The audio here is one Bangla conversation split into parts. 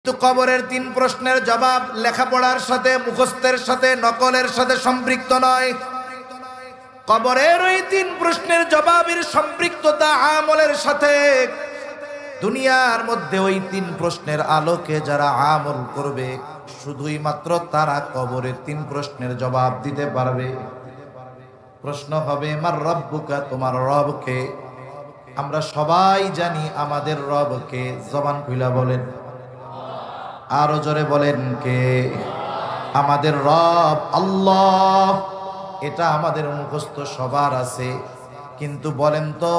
তো কবরের 3 প্রশ্নের জবাব লেখাপড়ার সাথে, মুখস্থের সাথে, নকলের সাথে সম্পৃক্ত নয়। কবরের ওই 3 প্রশ্নের জবাবের সম্পৃক্ততা আমলের সাথে। দুনিয়ার মধ্যে ওই 3 প্রশ্নের আলোকে যারা আমল করবে, শুধুই মাত্র তারা কবরে 3 প্রশ্নের জবাব দিতে পারবে। প্রশ্ন হবে, মার রব্বুকা, তোমার রব কে? আমরা সবাই জানি আমাদের রব কে। জবান খুলে বলেন, আরো জোরে বলেন, কে? আমাদের রব আল্লাহ। এটা আমাদের মুখস্থ সবার আছে, কিন্তু বলেন তো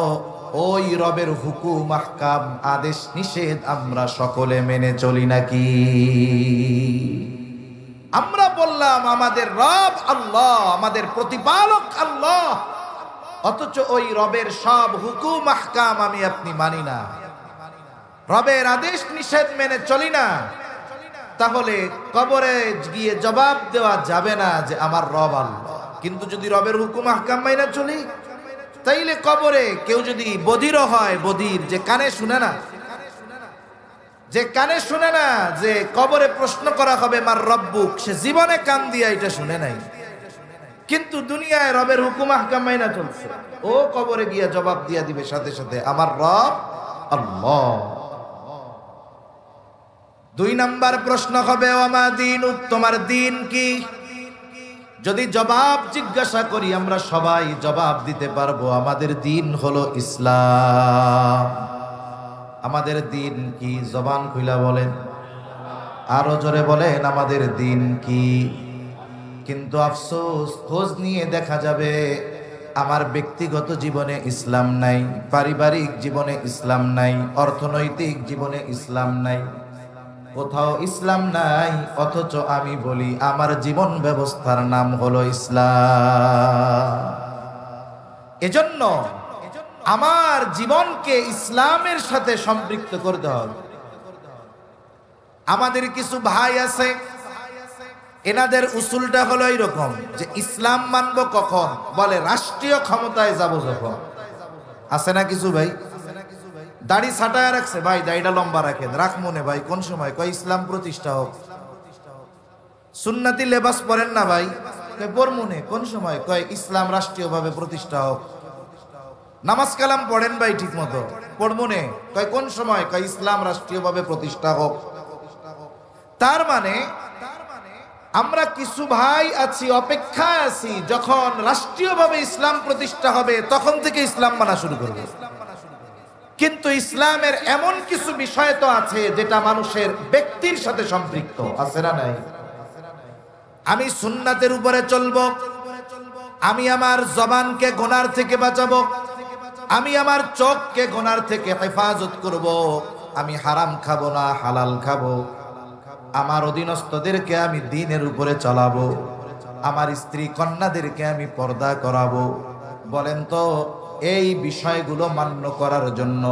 ওই রবের হুকুম, আহকাম, আদেশ নিষেধ আমরা সকলে মেনে চলি নাকি? আমরা বললাম আমাদের রব আল্লাহ, আমাদের প্রতিপালক আল্লাহ, অথচ ওই রবের সব হুকুম আহকাম আমি আপনি মানি না, রবের আদেশ নিষেধ মেনে চলি না। তাহলে কবরে গিয়ে জবাব দেওয়া যাবে না যে আমার রব আল্লাহ। কিন্তু যদি রবের হুকুম আহকাম মাইনা চলি, তাইলে কবরে কেউ যদি বধিরও হয়, বধির যে কানে শুনে না, যে কানে শুনে না যে কবরে প্রশ্ন করা হবে মার রব্বুক, সে জীবনে কান দিয়া এটা শুনে নাই, কিন্তু দুনিয়ায় রবের হুকুম আহকাম মাইনা চলছে, ও কবরে গিয়া জবাব দিয়া দিবে সাথে সাথে আমার রব আল্লাহ। 2 নাম্বার প্রশ্ন হবে, ওমা দীনুক, তোমার দিন কি? যদি জবাব জিজ্ঞাসা করি, আমরা সবাই জবাব দিতে পারবো, আমাদের দিন হলো ইসলাম। আমাদের দিন কি? জবান খুইলা বলেন, আরো জোরে বলেন, আমাদের দিন কি? কিন্তু আফসোস, খোঁজ নিয়ে দেখা যাবে আমার ব্যক্তিগত জীবনে ইসলাম নাই, পারিবারিক জীবনে ইসলাম নাই, অর্থনৈতিক জীবনে ইসলাম নাই, কোথাও ইসলাম নাই। অথচ আমি বলি আমার জীবন ব্যবস্থার নাম হলো ইসলাম। এজন্য আমার জীবনকে ইসলামের সাথে সম্পৃক্ত করতে হবে। আমাদের কিছু ভাই আছে, এনাদের উসুলটা হলো এইরকম যে ইসলাম মানবো কখন? বলে রাষ্ট্রীয় ক্ষমতায় যাব যখন। আছে না কিছু ভাই? দাড়ি ছাটায় রাখছে, ভাই দাড়িটা লম্বা রাখেন, রাখ মনে ভাই, কোন সময়? কয় ইসলাম প্রতিষ্ঠা হোক। সুন্নতি লেবাস পরেন না ভাই, কয় পর মনে, কোন সময়? কয় ইসলাম রাষ্ট্রীয়ভাবে প্রতিষ্ঠা হোক। নামাজ কালাম পড়েন ভাই ঠিক মতো, পড় মনে, কয় কোন সময়? কয় ইসলাম রাষ্ট্রীয়ভাবে প্রতিষ্ঠা হোক। তার মানে আমরা কিছু ভাই আছি, অপেক্ষায় আছি, যখন রাষ্ট্রীয়ভাবে ইসলাম প্রতিষ্ঠা হবে তখন থেকে ইসলাম মানা শুরু করবে। কিন্তু ইসলামের এমন কিছু বিষয় তো আছে যেটা মানুষের ব্যক্তির সাথে সম্পৃক্ত, আছে না নাই? আমি সুন্নাতের উপরে চলবো, আমি আমার জবানকে গুনার থেকে বাঁচাবো, আমি আমার চোখকে গুনার থেকে হেফাজত করব, আমি হারাম খাবো না, হালাল খাবো, আমার অধীনস্থদেরকে আমি দ্বীনের উপরে চালাবো, আমার স্ত্রী কন্যাদেরকে আমি পর্দা করাবো। বলেন তো এই বিষয়গুলো মান্য করার জন্য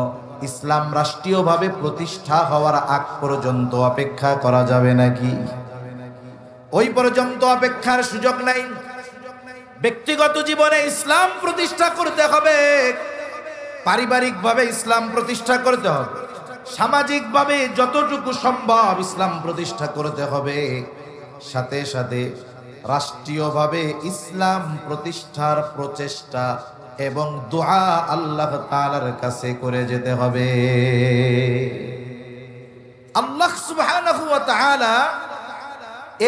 ইসলাম রাষ্ট্রীয়ভাবে প্রতিষ্ঠা হওয়ার আগ পর্যন্ত অপেক্ষা করা যাবে নাকি? ওই পর্যন্ত অপেক্ষার সুযোগ নাই। ব্যক্তিগত জীবনে ইসলাম প্রতিষ্ঠা করতে হবে, পারিবারিকভাবে ইসলাম প্রতিষ্ঠা করতে হবে, সামাজিকভাবে যতটুকু সম্ভব ইসলাম প্রতিষ্ঠা করতে হবে, সাথে সাথে রাষ্ট্রীয়ভাবে ইসলাম প্রতিষ্ঠার প্রচেষ্টা এবং দোয়া আল্লাহ তাআলার কাছে করে যেতে হবে। আল্লাহ সুবহানাহু ওয়া তাআলা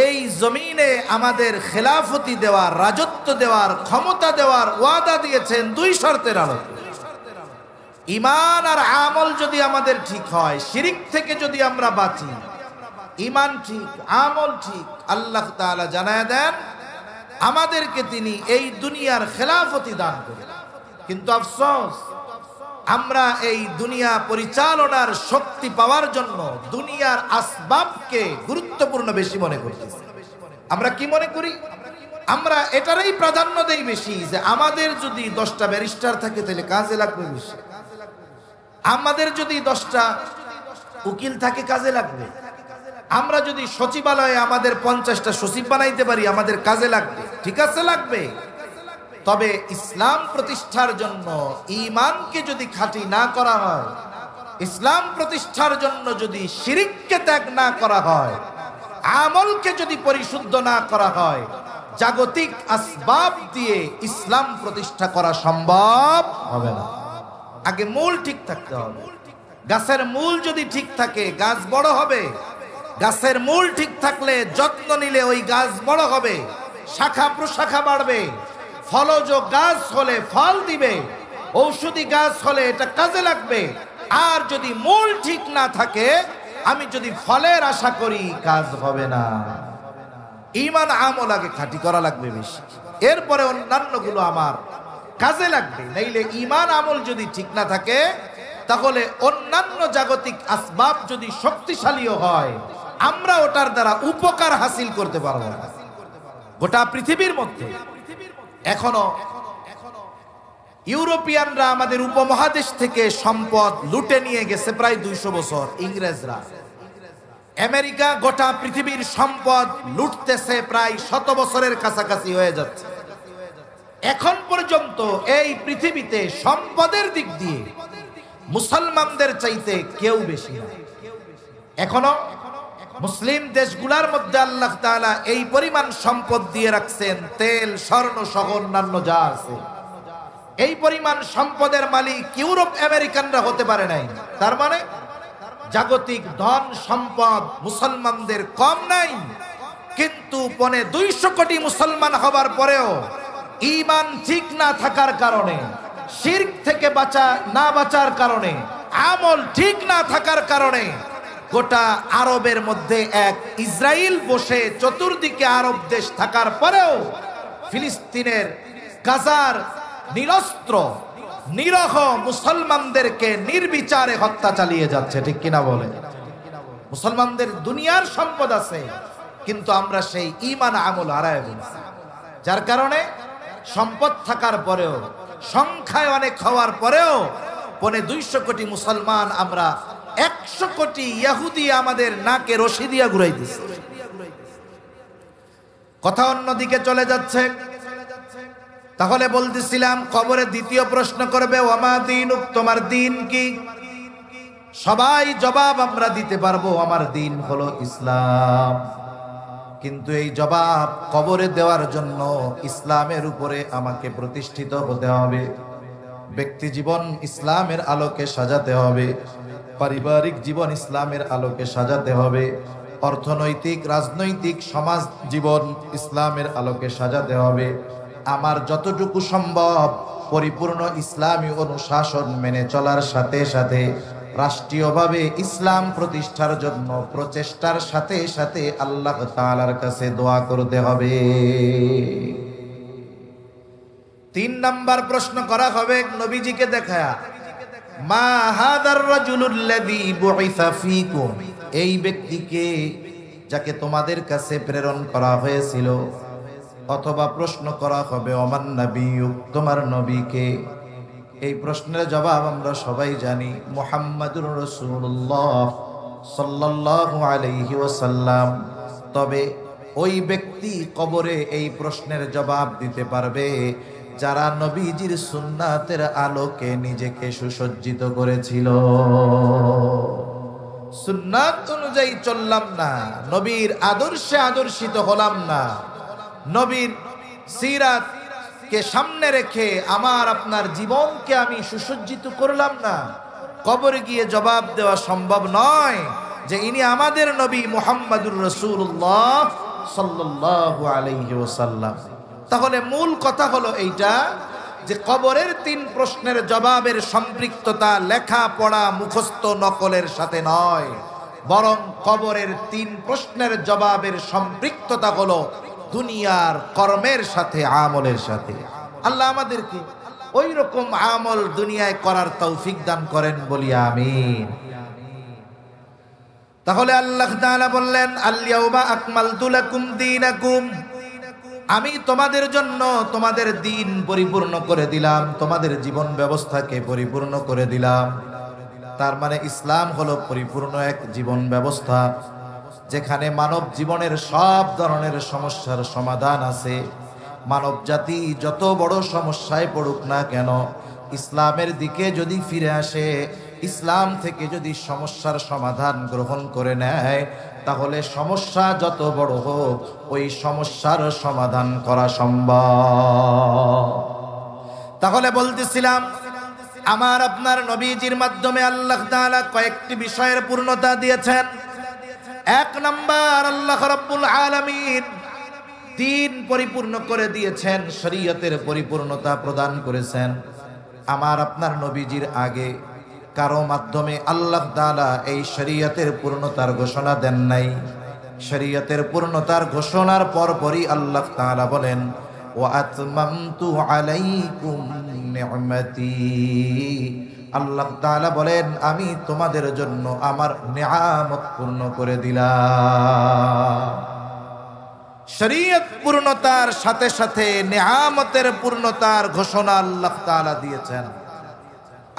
এই জমিনে আমাদের খেলাফতি দেওয়ার, রাজত্ব দেওয়ার, ক্ষমতা দেওয়ার ওয়াদা দিয়েছেন 2 শর্তের আলোকে। ঈমান আর আমল যদি আমাদের ঠিক হয়, শিরিক থেকে যদি আমরা বাঁচি, ঈমান ঠিক, আমল ঠিক, আল্লাহ তাআলা জানায় দেন আমাদেরকে তিনি এই দুনিয়ার খেলাফতি দান করেন। কিন্তু আফসোস, আমরা এই দুনিয়া পরিচালনার শক্তি পাওয়ার জন্য দুনিয়ার আসবাবকে গুরুত্বপূর্ণ বেশি মনে করতেছি। আমরা কি মনে করি? আমরা এটারই প্রাধান্য দেই বেশি যে আমাদের যদি 10টা ব্যারিস্টার থাকে তাহলে কাজে লাগবে বেশি, আমাদের যদি 10টা উকিল থাকে কাজে লাগবে, আমরা যদি সচিবালয়ে আমাদের 50টা সচিব বানাইতে পারি আমাদের কাজে লাগবে। ঠিক আছে, লাগবে। তবে ইসলাম প্রতিষ্ঠার জন্য ঈমানকে যদি খাঁটি না করা হয়, ইসলাম প্রতিষ্ঠার জন্য যদি শিরিককে ত্যাগ না করা হয়, আমলকে যদি পরিশুদ্ধ না করা হয়, জাগতিক আসবাব দিয়ে ইসলাম প্রতিষ্ঠা করা সম্ভব হবে না। আগে মূল ঠিক থাকতে হবে। গাছের মূল যদি ঠিক থাকে গাছ বড় হবে। গাছের মূল ঠিক থাকলে যত্ন নিলে ওই গাছ বড় হবে, শাখা প্রশাখা বাড়বে, ফলজ গাছ হলে ফল দিবে, ঔষধি গাছ হলে এটা কাজে লাগবে। আর যদি মূল ঠিক না থাকে, আমি যদি ফলের আশা করি, কাজ হবে না। ঈমান আমল আগে খাঁটি করা লাগবে বেশি, এরপরে অন্যান্য গুলো আমার কাজে লাগবে। নাইলে ঈমান আমল যদি ঠিক না থাকে, তাহলে অন্যান্য জাগতিক আসবাব যদি শক্তিশালীও হয়, আমরা ওটার দ্বারা উপকার হাসিল করতে পারবো না। গোটা পৃথিবীর মধ্যে এখনো ইউরোপিয়ানরা আমাদের উপমহাদেশ থেকে সম্পদ লুটে নিয়ে গেছে প্রায় 200 বছর। ইংরেজরা, আমেরিকা গোটা পৃথিবীর সম্পদ লুটতেছে প্রায় 100 বছরের কাছাকাছি হয়ে যাচ্ছে। এখন পর্যন্ত এই পৃথিবীতে সম্পদের দিক দিয়ে মুসলমানদের চাইতে কেউ বেশি না। এখনো মুসলিম দেশগুলোর মধ্যে আল্লাহ তাআলা এই পরিমাণ সম্পদ দিয়ে রাখছেন, তেল, স্বর্ণ সহ অন্যান্য যা আছে, এই পরিমাণ সম্পদের মালিক ইউরোপ আমেরিকানরা হতে পারে নাই। তার মানে জাগতিক ধন সম্পদ মুসলমানদের কম নাই। কিন্তু 250 কোটি মুসলমান হবার পরেও ঈমান ঠিক না থাকার কারণে, শিরক থেকে বাঁচার কারণে, আমল ঠিক না থাকার কারণে গোটা আরবের মধ্যে এক ইসরায়েল বসে চতুর্দিকে আরব দেশ থাকার পরেও ফিলিস্তিনের গাজার নিরস্ত্র নিরহ মুসলমানদেরকে নির্বিচারে হত্যা চালিয়ে যাচ্ছে। ঠিক কিনা বলে? মুসলমানদের দুনিয়ার সম্পদ আছে, কিন্তু আমরা সেই ঈমান আমল হারায় ফেলছি। যার কারণে সম্পদ থাকার পরেও, সংখ্যায় অনেক হওয়ার পরেও 250 কোটি মুসলমান আমরা 100 কোটি ইহুদি আমাদের নাকে রশি দিয়া ঘুরাই দিচ্ছে। কথা অন্যদিকে চলে যাচ্ছে। তাহলে বলতেছিলাম, কবরে দ্বিতীয় প্রশ্ন করবে, ওয়ামা দীনুক, তোমার দিন কি? সবাই জবাব আমরা দিতে পারবো, আমার দিন হলো ইসলাম। কিন্তু এই জবাব কবরে দেওয়ার জন্য ইসলামের উপরে আমাকে প্রতিষ্ঠিত হতে হবে। ব্যক্তি জীবন ইসলামের আলোকে সাজাতে হবে, পারিবারিক জীবন ইসলামের আলোকে সাজাতে হবে, অর্থনৈতিক রাজনৈতিক সমাজ জীবন ইসলামের আলোকে সাজাতে হবে। আমার যতটুকু সম্ভব পরিপূর্ণ ইসলামী অনুশাসন মেনে চলার সাথে সাথে রাষ্ট্রীয়ভাবে ইসলাম প্রতিষ্ঠার জন্য প্রচেষ্টার সাথে সাথে আল্লাহ তাআলার কাছে দোয়া করতে হবে। 3 নাম্বার প্রশ্ন করা হবে নবীজিকে দেখায়া, মা হাদার রাজুলুল্লাযী বুইসা ফীকুম, এই ব্যক্তিকে যাকে তোমাদের কাছে প্রেরণ করা হয়েছিল। অথবা প্রশ্ন করা হবে, ওমান নাবিয়্যুক, তোমার নবীকে। এই প্রশ্নের জবাব আমরা সবাই জানি, মুহাম্মাদুর রাসূলুল্লাহ সাল্লাল্লাহু আলাইহি ওয়াসাল্লাম। তবে ওই ব্যক্তি কবরে এই প্রশ্নের জবাব দিতে পারবে যারা নবীজির সুন্নাতের আলোকে নিজেকে সুসজ্জিত করেছিল। সুন্নাত অনুযায়ী চললাম না, নবীর আদর্শে আদর্শিত হলাম না, নবীর সিরাত কে সামনে রেখে আমার আপনার জীবনকে আমি সুসজ্জিত করলাম না। কবরে গিয়ে জবাব দেওয়া সম্ভব নয় যে ইনি আমাদের নবী মুহাম্মাদুর রাসূলুল্লাহ সাল্লাল্লাহু আলাইহি ওয়াসাল্লাম। তাহলে মূল কথা হলো এইটা যে কবরের 3 প্রশ্নের জবাবের সম্পৃক্ততা লেখা পড়া মুখস্থ নকলের সাথে নয়, বরং কবরের 3 প্রশ্নের জবাবের সম্পৃক্ততা হলো দুনিয়ার কর্মের সাথে, আমলের সাথে। আল্লাহ আমাদেরকে ওই রকম আমল দুনিয়ায় করার তৌফিক দান করেন বলি আমিন। তাহলে আল্লাহ তাআলা বললেন, আল-ইয়াওমা আকমালতু লাকুম দীনাকুম, আমি তোমাদের জন্য তোমাদের দিন পরিপূর্ণ করে দিলাম, তোমাদের জীবন ব্যবস্থাকে পরিপূর্ণ করে দিলাম। তার মানে ইসলাম হলো পরিপূর্ণ এক জীবন ব্যবস্থা, যেখানে মানব জীবনের সব ধরনের সমস্যার সমাধান আছে। মানব জাতি যত বড় সমস্যায় পড়ুক না কেন, ইসলামের দিকে যদি ফিরে আসে, ইসলাম থেকে যদি সমস্যার সমাধান গ্রহণ করে নেয়, তাহলে সমস্যা যত বড় হোক ওই সমস্যার সমাধান করা সম্ভব। তাহলে বলতেছিলাম, আমার আপনার নবীজির মাধ্যমে আল্লাহ তাআলা কয়েকটি বিষয়ের পূর্ণতা দিয়েছেন। এক নাম্বার, আল্লাহ রাব্বুল আলামিন দ্বীন পরিপূর্ণ করে দিয়েছেন, শরীয়তের পরিপূর্ণতা প্রদান করেছেন। আমার আপনার নবীজির আগে কারো মাধ্যমে আল্লাহ তাআলা এই শরীয়তের পূর্ণতার ঘোষণা দেন নাই। শরীয়তের পূর্ণতার ঘোষণার পরপরই আল্লাহ তাআলা বলেন, ওয়া আতমামতু আলাইকুম নি'মাতি। আল্লাহ তাআলা বলেন, আমি তোমাদের জন্য আমার নিয়ামত পূর্ণ করে দিলাম। শরীয়ত পূর্ণতার সাথে সাথে নিয়ামতের পূর্ণতার ঘোষণা আল্লাহ তাআলা দিয়েছেন।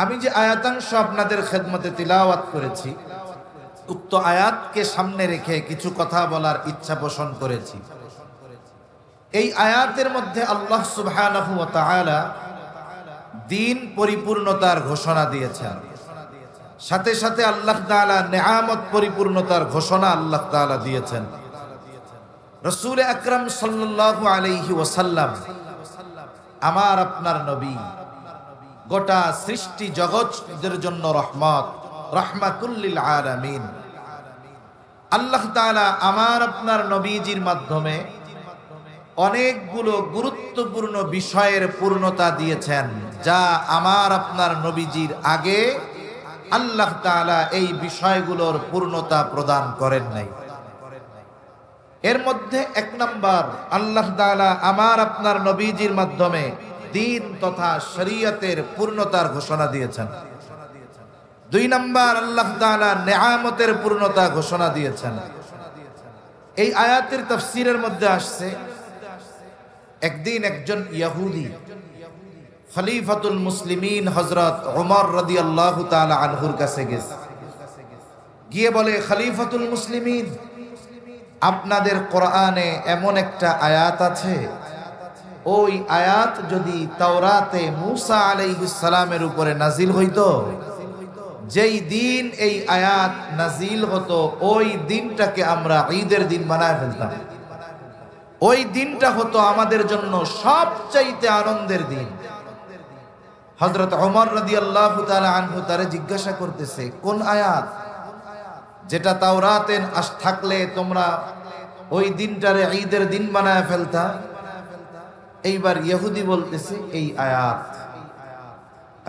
আমি যে আয়াতাংশ আপনাদের খেদমতে তিলাওয়াত করেছি, উক্ত আয়াতকে সামনে রেখে কিছু কথা বলার ইচ্ছা পোষণ করেছি। এই আয়াতের মধ্যে আল্লাহ সুবহানাহু ওয়া তাআলা দ্বীন পরিপূর্ণতার ঘোষণা দিয়েছেন, সাথে সাথে আল্লাহ তাআলা নিয়ামত পরিপূর্ণতার ঘোষণা আল্লাহ তাআলা দিয়েছেন। রাসূল আকরাম সাল্লাল্লাহু আলাইহি ওয়াসাল্লাম, আমার আপনার নবী, গোটা সৃষ্টি জগতের জন্য রহমত, রাহমাতুল লিল আলামিন। আল্লাহ তাআলা আমার আপনার নবীজির মাধ্যমে অনেকগুলো গুরুত্বপূর্ণ বিষয়ের পূর্ণতা দিয়েছেন, যা আমার আপনার নবীজির আগে আল্লাহ তাআলা এই বিষয়গুলোর পূর্ণতা প্রদান করেন নাই। এর মধ্যে এক নাম্বার, আল্লাহ তাআলা আমার আপনার নবীজির মাধ্যমে দ্বীন তথা শরীয়তের পূর্ণতার ঘোষণা দিয়েছেন। দুই নাম্বার, আল্লাহ তাআলা নিয়ামতের পূর্ণতা ঘোষণা দিয়েছেন। এই আয়াতের তাফসীরের মধ্যে আসছে, একদিন একজন ইহুদি খলিফাতুল মুসলিমিন হযরত ওমর রাদিয়াল্লাহু তাআলা আনহুর কাছে গেছে, গিয়ে বলে, খলিফাতুল মুসলিমিন, আপনাদের কোরআনে এমন একটা আয়াত আছে, ওই আয়াত যদি তাওরাতে মূসা আলাইহিস সালামের উপরে নাজিল হইতো, যেই দিন এই আয়াত নাজিল হতো ওই দিনটাকে আমরা ঈদের দিন বানায় ফেলতাম। ওই দিনটা হতো আমাদের জন্য সবচাইতে আনন্দের দিন। হযরত ওমর রাদিয়াল্লাহু তাআলা আনহু তারে জিজ্ঞাসা করতেছে, কোন আয়াত, যেটা তাওরাতে থাকলে তোমরা ওই দিনটারে ঈদের দিন বানায় ফেলতা? এইবার ইহুদি বলতেছে, এই আয়াত,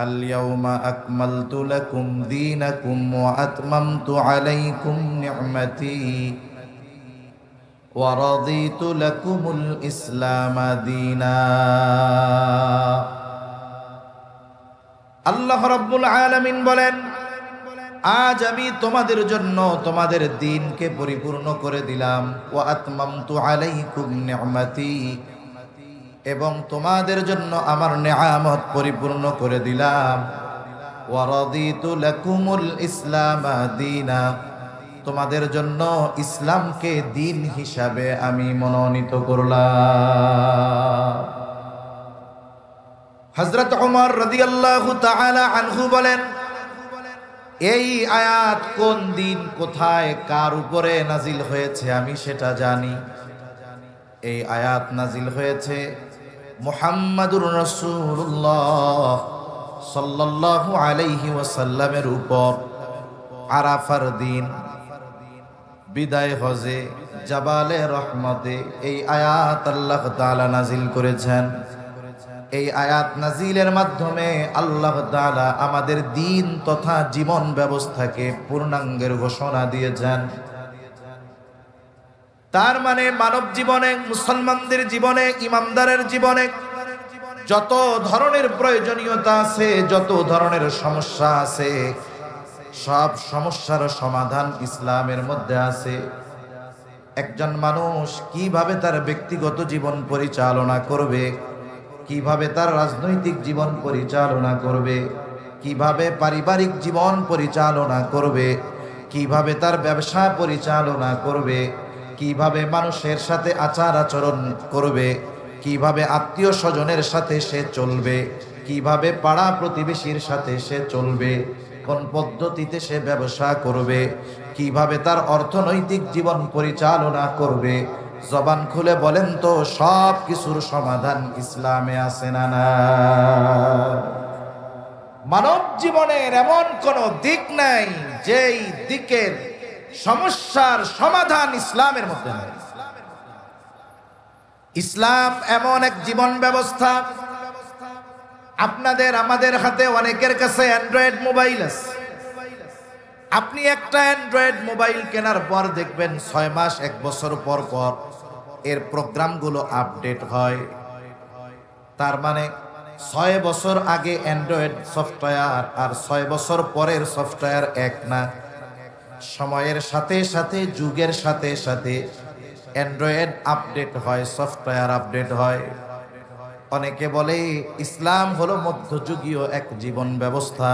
আল ইয়াউমা আকমালতু লাকুম দীনাকুম ওয়া আতমামতু আলাইকুম নি'মাতি ওয়া রাদিতু লাকুমুল ইসলাম দীনা। আল্লাহ রাব্বুল আলামিন বলেন, আজ আমি তোমাদের জন্য তোমাদের দ্বীনকে পরিপূর্ণ করে দিলাম। ওয়া আতমামতু আলাইকুম নি'মাতি, এবং তোমাদের জন্য আমার নিয়ামত পরিপূর্ণ করে দিলাম। ওয়া রাদিতু লাকুমুল ইসলাম দীনা, তোমাদের জন্য ইসলামকে দিন হিসাবে আমি মনোনীত করলাম। হযরত ওমর রাদিয়াল্লাহু তাআলা আনহু বলেন, এই আয়াত কোন দিন, কোথায়, কার উপরে নাজিল হয়েছে আমি সেটা জানি। এই আয়াত নাজিল হয়েছে মুহাম্মাদুর রাসূলুল্লাহ সাল্লাল্লাহু আলাইহি ওয়াসাল্লামের উপর। আরাফার দিন, বিদায় হজে, জাবালে রহমতে এই আয়াত আল্লাহ তাআলা নাজিল করেছেন। এই আয়াত নাজিলের মাধ্যমে আল্লাহ তাআলা আমাদের দ্বীন তথা জীবন ব্যবস্থাকে পূর্ণাঙ্গের ঘোষণা দিয়েছেন। তার মানে মানব জীবনে, মুসলমানদের জীবনে, ইমানদারের জীবনে যত ধরনের প্রয়োজনীয়তা আছে, যত ধরনের সমস্যা আছে, সব সমস্যার সমাধান ইসলামের মধ্যে আছে। একজন মানুষ কিভাবে তার ব্যক্তিগত জীবন পরিচালনা করবে, কিভাবে তার রাজনৈতিক জীবন পরিচালনা করবে, কিভাবে পারিবারিক জীবন পরিচালনা করবে, কিভাবে তার ব্যবসা পরিচালনা করবে, কিভাবে মানুষের সাথে আচার আচরণ করবে, কিভাবে আত্মীয় স্বজনের সাথে সে চলবে, কিভাবে পাড়া প্রতিবেশীর সাথে সে চলবে, কোন পদ্ধতিতে সে ব্যবসা করবে, কিভাবে তার অর্থনৈতিক জীবন পরিচালনা করবে, জবান খুলে বলেন তো সব কিছুর সমাধান ইসলামে আছে না না? মানব জীবনের এমন কোন দিক নাই যেই দিকের সমস্যার সমাধান ইসলামের মধ্যে নাই। ইসলাম এমন এক জীবন ব্যবস্থা, আপনাদের আমাদের হাতে অনেকের কাছে অ্যান্ড্রয়েড মোবাইল আছে। আপনি একটা অ্যান্ড্রয়েড মোবাইল কেনার পর দেখবেন 6 মাস 1 বছর পর পর এর প্রোগ্রামগুলো আপডেট হয়। তার মানে 6 বছর আগে অ্যান্ড্রয়েড সফটওয়্যার আর 6 বছর পরের সফটওয়্যার এক না। সময়ের সাথে সাথে, যুগের সাথে সাথে অ্যান্ড্রয়েড আপডেট হয়, সফটওয়্যার আপডেট হয়। অনেকে বলে ইসলাম হলো মধ্যযুগীয় এক জীবন ব্যবস্থা।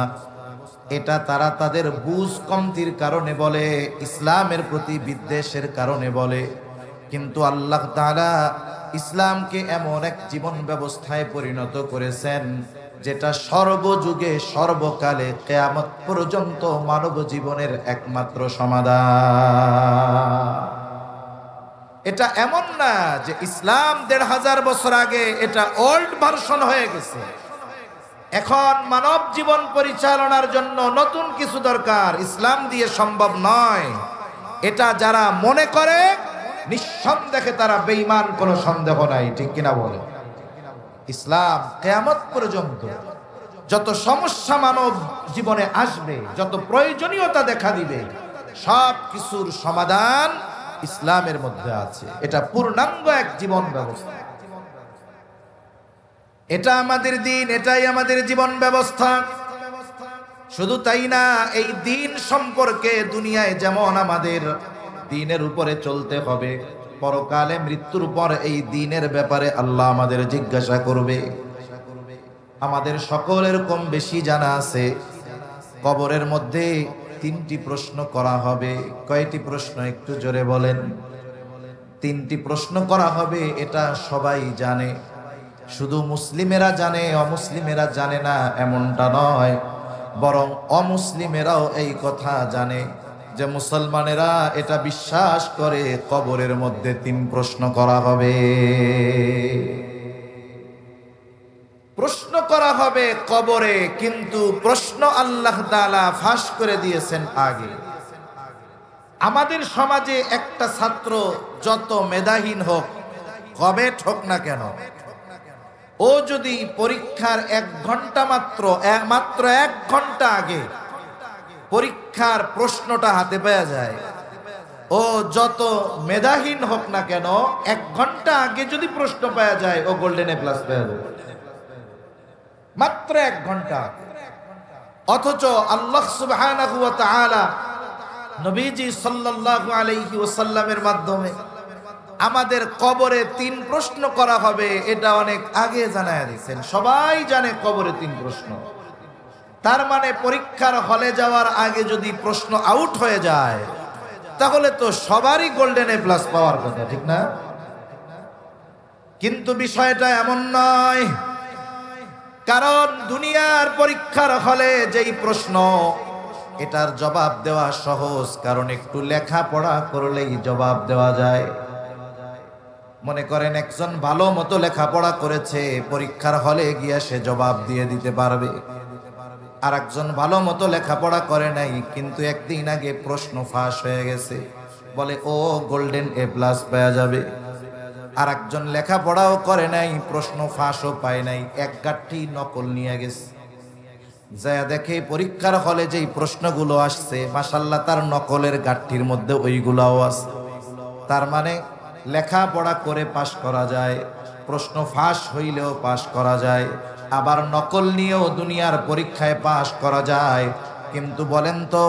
এটা তারা তাদের বুঝ কমতির কারণে বলে, ইসলামের প্রতি বিদ্বেষের কারণে বলে। কিন্তু আল্লাহ তাআলা ইসলামকে এমন এক জীবন ব্যবস্থায় পরিণত করেছেন যেটা সর্বযুগে সর্বকালে কিয়ামত পর্যন্ত মানব জীবনের একমাত্র সমাধান। এটা এমন না যে ইসলাম 1500 বছর আগে এটা ওল্ড ভার্সন হয়ে গেছে, এখন মানব জীবন পরিচালনার জন্য নতুন কিছু দরকার, ইসলাম দিয়ে সম্ভব নয়। এটা যারা মনে করে নিঃসন্দেহে তারা বেঈমান, কোনো সন্দেহ নাই, ঠিক কিনা বলে? ইসলাম কিয়ামত পর্যন্ত যত সমস্যা মানব জীবনে আসবে, যত প্রয়োজনীয়তা দেখা দিবে, সব কিছুর সমাধান ইসলামের মধ্যে আছে। এটা পূর্ণাঙ্গ এক জীবন ব্যবস্থা, এটা আমাদের দিন, এটাই আমাদের জীবন ব্যবস্থা। শুধু তাই না, এই দিন সম্পর্কে দুনিয়ায় যেমন আমাদের দিনের উপরে চলতে হবে, পরকালে মৃত্যুর পর এই দিনের ব্যাপারে আল্লাহ আমাদের জিজ্ঞাসা করবে। আমাদের সকলের কম বেশি জানা আছে, কবরের মধ্যে 3টি প্রশ্ন করা হবে। কয়টি প্রশ্ন একটু জোরে বলেন? 3টি প্রশ্ন করা হবে, এটা সবাই জানে। শুধু মুসলিমেরা জানে, অমুসলিমেরা জানে না এমনটা নয়, বরং অমুসলিমেরাও এই কথা জানে যে মুসলমানেরা এটা বিশ্বাস করে কবরের মধ্যে 3 প্রশ্ন করা হবে। প্রশ্ন করা হবে কবরে, কিন্তু প্রশ্ন আল্লাহ তাআলা ফাঁস করে দিয়েছেন আগে। আমাদের সমাজে একটা ছাত্র যত মেধাহীন হোক, কবে হোক না কেন, ও যদি পরীক্ষার 1 ঘন্টা মাত্র 1 ঘন্টা আগে পরীক্ষার প্রশ্নটা হাতে পাওয়া যায়, ও যত মেধাহীন হোক না কেন 1 ঘন্টা আগে যদি প্রশ্ন পাওয়া যায়, ও গোল্ডেন এ প্লাস পেয়ে যাবে, মাত্র 1 ঘন্টা। অথচ আল্লাহ সুবহানাহু ওয়া তাআলা নবীজি সাল্লাল্লাহু আলাইহি ওয়াসাল্লামের মাধ্যমে আমাদের কবরে 3 প্রশ্ন করা হবে, এটা অনেক আগে জানায়া দিয়েছেন। সবাই জানে কবরে 3 প্রশ্ন। তার মানে পরীক্ষার হলে যাওয়ার আগে যদি প্রশ্ন আউট হয়ে যায়, তাহলে তো সবারই গোল্ডেন এ প্লাস পাওয়ার কথা, ঠিক না? কিন্তু বিষয়টা এমন নয়, কারণ দুনিয়ার পরীক্ষার হলে যেই প্রশ্ন, এটার জবাব দেওয়া সহজ, কারণ একটু লেখাপড়া করলেই জবাব দেওয়া যায়। মনে করেন একজন ভালো মতো লেখাপড়া করেছে, পরীক্ষার হলে গিয়ে সে জবাব দিয়ে দিতে পারবে। আর একজন ভালো মতো লেখাপড়া করে নাই, কিন্তু একদিন আগে প্রশ্ন ফাঁস হয়ে গেছে, বলে ও গোল্ডেন এ প্লাস পেয়ে যাবে। আর একজন লেখাপড়াও করে নাই, প্রশ্ন ফাঁসও পায় নাই, 1 গাঁটটি নকল নিয়ে গেছে, যা দেখে পরীক্ষার হলে যেই প্রশ্নগুলো আসছে, মাশাআল্লাহ তার নকলের গাঁটটির মধ্যে ওইগুলাও আছে। তার মানে লেখাপড়া করে পাশ করা যায়, প্রশ্ন ফাঁস হইলেও পাশ করা যায়, আবার নকল নিয়েও দুনিয়ার পরীক্ষায় পাশ করা যায়। কিন্তু বলেন তো,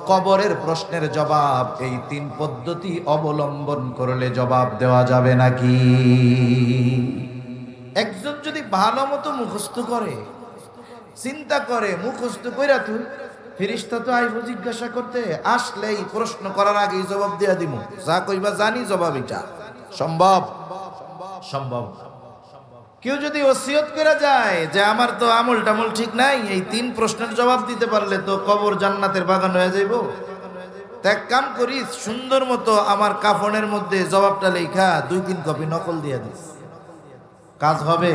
কবরের প্রশ্নের জবাব এই 3 পদ্ধতি অবলম্বন করলে জবাব দেওয়া যাবে নাকি? একজন যদি ভালো মতো মুখস্থ করে, চিন্তা করে, মুখস্থ কইরা তুই ফেরেশতা তো আইবো জিজ্ঞাসা করতে, আসলেই প্রশ্ন করার আগেই জবাব দেয়া দিমু, যা কইবা জানি জবাব, এটা সম্ভব? সম্ভব। কেউ যদি ওসিয়ত করে যায় যে আমার তো আমল টামল ঠিক নাই, এই 3 প্রশ্নের জবাব দিতে পারলে তো কবর জান্নাতের বাগান হয়ে যাইব। এক কাম করি, সুন্দর মতো আমার কাফনের মধ্যে জবাবটা লেখা 2-3 কপি নকল দিয়ে দিস, কাজ হবে।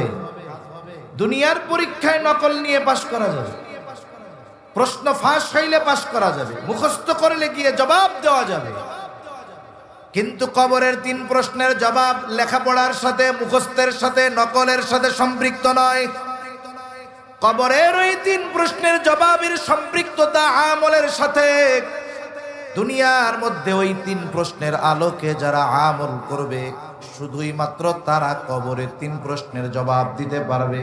দুনিয়ার পরীক্ষায় নকল নিয়ে পাশ করা যাবে, প্রশ্ন ফাঁস হইলে পাশ করা যাবে, মুখস্থ করলে গিয়ে জবাব দেওয়া যাবে। কিন্তু কবরের 3 প্রশ্নের জবাব লেখাপড়ার সাথে, মুখস্থের সাথে, নকলের সাথে সম্পৃক্ত নয়। কবরের ওই 3 প্রশ্নের জবাবের সম্পৃক্ততা আমলের সাথে। দুনিয়ার মধ্যে ওই 3 প্রশ্নের আলোকে যারা আমল করবে, শুধুই মাত্র তারা কবরে 3 প্রশ্নের জবাব দিতে পারবে।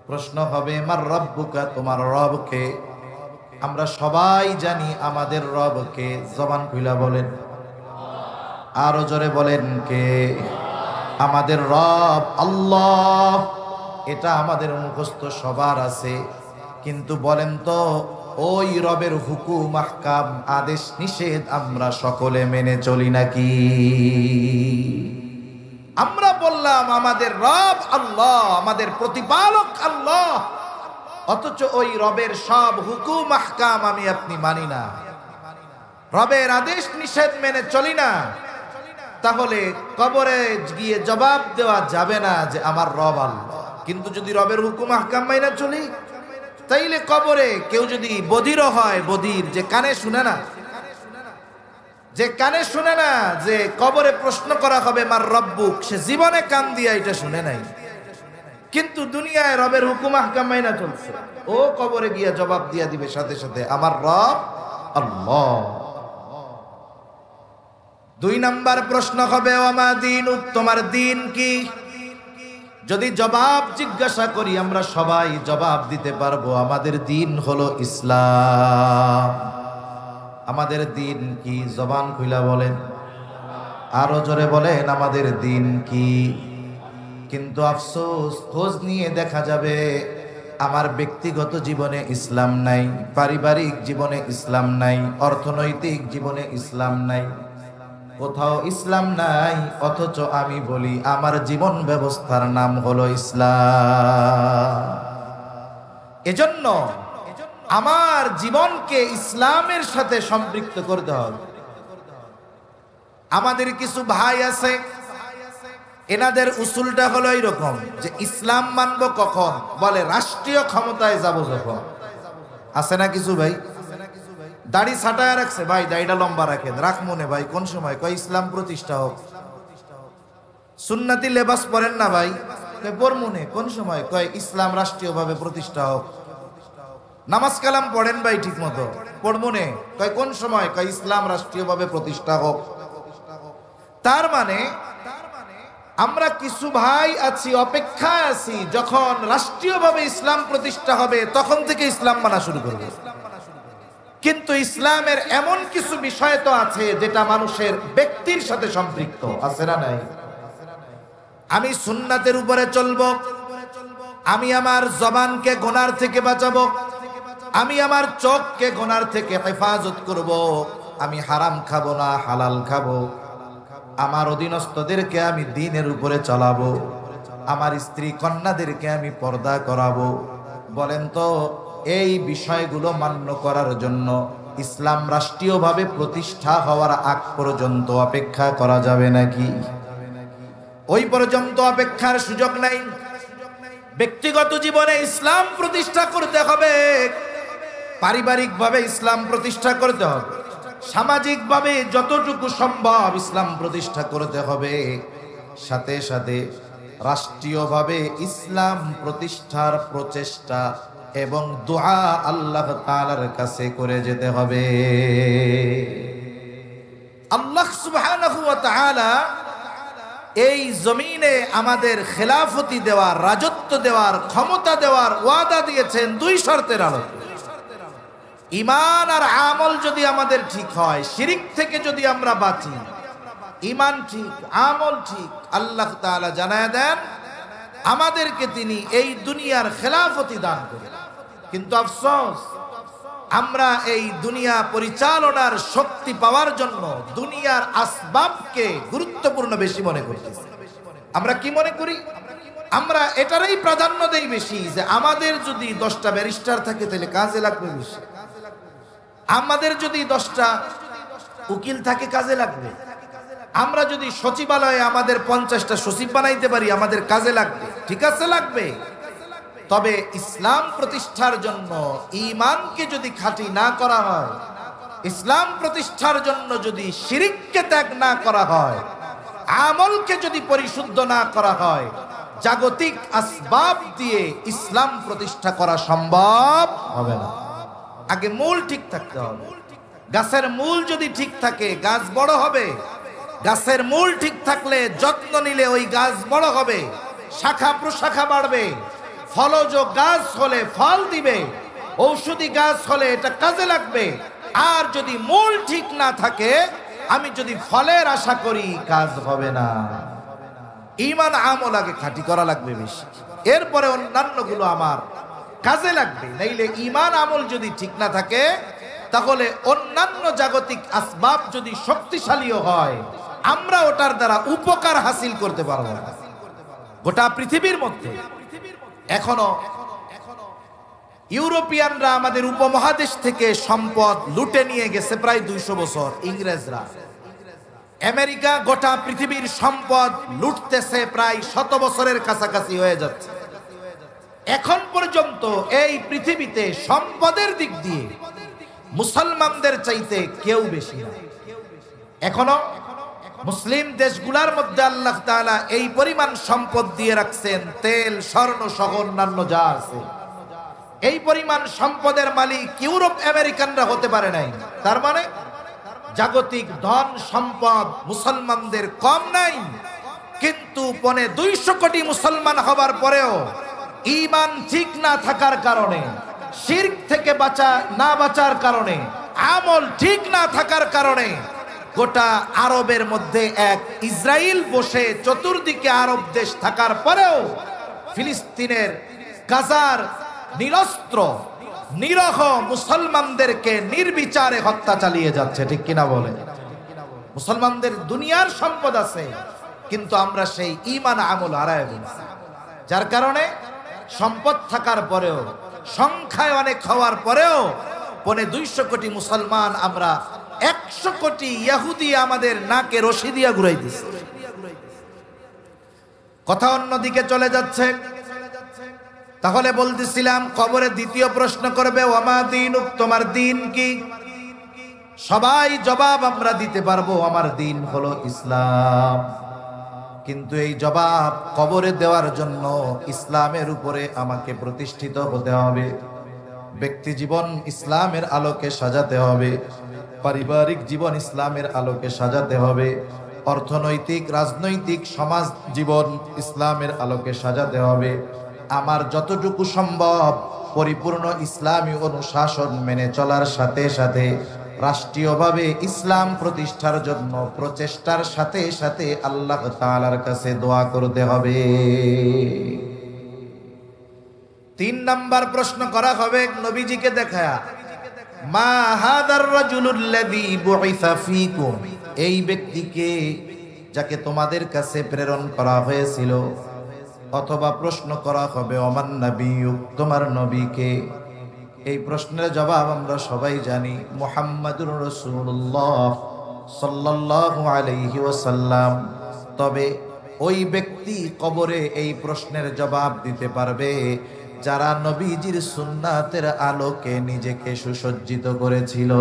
প্রশ্ন হবে, মার রব্বুকা, তোমার রবকে? আমরা সবাই জানি আমাদের রবকে। জবান খুইলা বলেন, আরো জোরে বলেন, কে? আমাদের রব আল্লাহ। এটা আমাদের মুখস্থ সবার আছে। কিন্তু বলেন তো, ওই রবের হুকুম, আহকাম, আদেশ নিষেধ আমরা সকলে মেনে চলি নাকি? আমরা বললাম আমাদের রব আল্লাহ, আমাদের প্রতিপালক আল্লাহ, অথচ ওই রবের সব হুকুম আহকাম আমি আপনি মানি না, রবের আদেশ নিষেধ মেনে চলি না। তাহলে কবরে গিয়ে জবাব দেওয়া যাবে না যে আমার রব আল্লাহ। কিন্তু যদি রবের হুকুম আহকাম মাইনা চলি, তাইলে কবরে কেউ যদি বধির হয়, বধির যে কানে শুনে না, যে কানে শুনে না যে কবরে প্রশ্ন করা হবে মার রব্বুক, সে জীবনে কান দিয়া এটা শুনে নাই, কিন্তু দুনিয়ায় রবের হুকুম আহকাম মাইনা চলছে, ও কবরে গিয়া জবাব দিয়া দিবে সাথে সাথে আমার রব আল্লাহ। 2 নাম্বার প্রশ্ন হবে, ওমা দীনুক, তোমার দিন কি? যদি জবাব জিজ্ঞাসা করি, আমরা সবাই জবাব দিতে পারবো, আমাদের দিন হলো ইসলাম। আমাদের দিন কি? জবান খুইলা বলেন, আরো জোরে বলেন, আমাদের দিন কি? কিন্তু আফসোস, খোঁজ নিয়ে দেখা যাবে আমার ব্যক্তিগত জীবনে ইসলাম নাই, পারিবারিক জীবনে ইসলাম নাই, অর্থনৈতিক জীবনে ইসলাম নাই, কোথাও ইসলাম নাই। অথচ আমি বলি আমার জীবন ব্যবস্থার নাম হলো ইসলাম। এজন্য আমার জীবনকে ইসলামের সাথে সম্পৃক্ত করতে হবে। আমাদের কিছু ভাই আছে, এনাদের উসুলটা হলো এইরকম যে ইসলাম মানবো কখন? বলে রাষ্ট্রীয় ক্ষমতায় যাব যখন। আছে না কিছু ভাই? দাড়ি ছাটায় রাখছে, ভাই দাড়িটা লম্বা রাখেন, রাখ মনে ভাই, কোন সময়? কয় ইসলাম প্রতিষ্ঠা হোক। সুন্নতি লেবাস পরেন না ভাই, কয় পর মনে, কোন সময়? কয় ইসলাম রাষ্ট্রীয়ভাবে প্রতিষ্ঠা হোক। নামাজ কালাম পড়েন ভাই ঠিক মতো, পড় মনে, কয় কোন সময়? কয় ইসলাম রাষ্ট্রীয়ভাবে প্রতিষ্ঠা হোক। তার মানে আমরা কিছু ভাই আছি, অপেক্ষায় আছি, যখন রাষ্ট্রীয়ভাবে ইসলাম প্রতিষ্ঠা হবে তখন থেকে ইসলাম মানা শুরু করবে। কিন্তু ইসলামের এমন কিছু বিষয় তো আছে যেটা মানুষের ব্যক্তির সাথে সম্পৃক্ত, আছে না নাই? আমি সুন্নাতের উপরে চলবো, আমি আমার জবানকে গুনার থেকে বাঁচাবো, আমি আমার চোখকে গুনার থেকে হেফাজত করব, আমি হারাম খাবো না, হালাল খাবো, আমার অধীনস্থদেরকে আমি দ্বীনের উপরে চালাবো, আমার স্ত্রী কন্যাদেরকে আমি পর্দা করাবো। বলেন তো, এই বিষয়গুলো মান্য করার জন্য ইসলাম রাষ্ট্রীয়ভাবে প্রতিষ্ঠা হওয়ার আগ পর্যন্ত অপেক্ষা করা যাবে নাকি? ওই পর্যন্ত অপেক্ষার সুযোগ নাই। ব্যক্তিগত জীবনে ইসলাম প্রতিষ্ঠা করতে হবে, পারিবারিকভাবে ইসলাম প্রতিষ্ঠা করতে হবে, সামাজিকভাবে যতটুকু সম্ভব ইসলাম প্রতিষ্ঠা করতে হবে, সাথে সাথে রাষ্ট্রীয়ভাবে ইসলাম প্রতিষ্ঠার প্রচেষ্টা এবং দোয়া আল্লাহ তাআলার কাছে করে যেতে হবে। আল্লাহ সুবহানাহু ওয়া তাআলা এই জমিনে আমাদের খেলাফতি দেওয়ার, রাজত্ব দেওয়ার, ক্ষমতা দেওয়ার ওয়াদা দিয়েছেন 2 শর্তের আলোকে। ঈমান আর আমল যদি আমাদের ঠিক হয়, শিরিক থেকে যদি আমরা বাঁচি, ঈমান ঠিক, আমল ঠিক, আল্লাহ তাআলা জানায় দেন আমাদেরকে তিনি এই দুনিয়ার খেলাফতি দান করেন। কিন্তু আফসোস, আমরা এই দুনিয়া পরিচালনার শক্তি পাওয়ার জন্য দুনিয়ার আসবাবকে গুরুত্বপূর্ণ বেশি মনে করতেছি। আমরা কি মনে করি? আমরা এটারই প্রাধান্য দেই বেশি যে আমাদের যদি 10টা ব্যারিস্টার থাকে তাহলে কাজে লাগবে বেশি, আমাদের যদি 10টা উকিল থাকে কাজে লাগবে, আমরা যদি সচিবালয়ে আমাদের 50টা সচিব বানাইতে পারি আমাদের কাজে লাগবে, ঠিক আছে লাগবে। তবে ইসলাম প্রতিষ্ঠার জন্য ঈমানকে যদি খাঁটি না করা হয়, ইসলাম প্রতিষ্ঠার জন্য যদি শিরককে ত্যাগ না করা হয়, আমলকে যদি পরিশুদ্ধ না করা হয়, জাগতিক আসবাব দিয়ে ইসলাম প্রতিষ্ঠা করা সম্ভব হবে না। আগে মূল ঠিক থাকতে হবে। গাছের মূল যদি ঠিক থাকে গাছ বড় হবে, গাছের মূল ঠিক থাকলে যত্ন নিলে ওই গাছ বড় হবে, শাখা প্রশাখা বাড়বে, ফলজ গাছ হলে ফল দিবে, ঔষধি গাছ হলে এটা কাজে লাগবে। আর যদি মূল ঠিক না থাকে, আমি যদি ফলের আশা করি কাজ হবে না। ঈমান আমল আগে খাঁটি করা লাগবে বেশি, এরপরে অন্যান্য গুলো আমার কাজে লাগবে। নাইলে ঈমান আমল যদি ঠিক না থাকে, তাহলে অন্যান্য জাগতিক আসবাব যদি শক্তিশালীও হয়, আমরা ওটার দ্বারা উপকার হাসিল করতে পারবো না। গোটা পৃথিবীর মধ্যে এখনো ইউরোপিয়ানরা আমাদের উপমহাদেশ থেকে সম্পদ লুটে নিয়ে গেছে প্রায় 200 বছর। ইংরেজরা, আমেরিকা গোটা পৃথিবীর সম্পদ লুটতেছে প্রায় 100 বছরের কাছাকাছি হয়ে যাচ্ছে। এখন পর্যন্ত এই পৃথিবীতে সম্পদের দিক দিয়ে মুসলমানদের চাইতে কেউ বেশি না। এখনো মুসলিম দেশগুলোর মধ্যে আল্লাহ তাআলা এই পরিমাণ সম্পদ দিয়ে রাখছেন, তেল, স্বর্ণ সহ অন্যান্য যা আছে, এই পরিমাণ সম্পদের মালিক ইউরোপ আমেরিকানরা হতে পারে নাই। তার মানে জাগতিক ধন সম্পদ মুসলমানদের কম নাই। কিন্তু 250 কোটি মুসলমান হবার পরেও ঈমান ঠিক না থাকার কারণে, শিরক থেকে বাঁচার কারণে, আমল ঠিক না থাকার কারণে গোটা আরবের মধ্যে এক ইসরায়েল বসে চতুর্দিকে আরব দেশ থাকার পরেও ফিলিস্তিনের গাজার নিরস্ত্র নিরহ মুসলমানদেরকে নির্বিচারে হত্যা চালিয়ে যাচ্ছে, ঠিক কিনা বলে? মুসলমানদের দুনিয়ার সম্পদ আছে, কিন্তু আমরা সেই ঈমান আমল হারায় ফেলছি। যার কারণে সম্পদ থাকার পরেও, সংখ্যায় অনেক হওয়ার পরেও 250 কোটি মুসলমান আমরা 100 কোটি ইহুদি আমাদের নাকে রশি দিয়া ঘুরাই দিচ্ছে। কথা অন্যদিকে চলে যাচ্ছে। তাহলে বলতেছিলাম কবরে দ্বিতীয় প্রশ্ন করবে, ওয়ামা দীনুক, তোমার দিন কি? সবাই জবাব আমরা দিতে পারবো, আমার দিন হলো ইসলাম। কিন্তু এই জবাব কবরে দেওয়ার জন্য ইসলামের উপরে আমাকে প্রতিষ্ঠিত হতে হবে, ব্যক্তি জীবন ইসলামের আলোকে সাজাতে হবে, পারিবারিক জীবন ইসলামের আলোকে সাজাতে হবে, অর্থনৈতিক রাজনৈতিক সমাজ জীবন ইসলামের আলোকে সাজাতে হবে। আমার যতটুকু সম্ভব পরিপূর্ণ ইসলামী অনুশাসন মেনে চলার সাথে সাথে রাষ্ট্রীয়ভাবে ইসলাম প্রতিষ্ঠার জন্য প্রচেষ্টার সাথে সাথে আল্লাহ তাআলার কাছে দোয়া করতে হবে। 3 নাম্বার প্রশ্ন করা হবে নবীজিকে দেখায়া, মা হাদার রাজুলুল্লাযী বুইসা ফীকুম, এই ব্যক্তিকে যাকে তোমাদের কাছে প্রেরণ করা হয়েছিল। অথবা প্রশ্ন করা হবে, ওমান নাবিয়্যুক, তোমার নবীকে। এই প্রশ্নের জবাব আমরা সবাই জানি, মুহাম্মাদুর রাসূলুল্লাহ সাল্লাল্লাহু আলাইহি ওয়াসাল্লাম। তবে ওই ব্যক্তি কবরে এই প্রশ্নের জবাব দিতে পারবে যারা নবীজির সুন্নাতের আলোকে নিজেকে সুসজ্জিত করেছিল।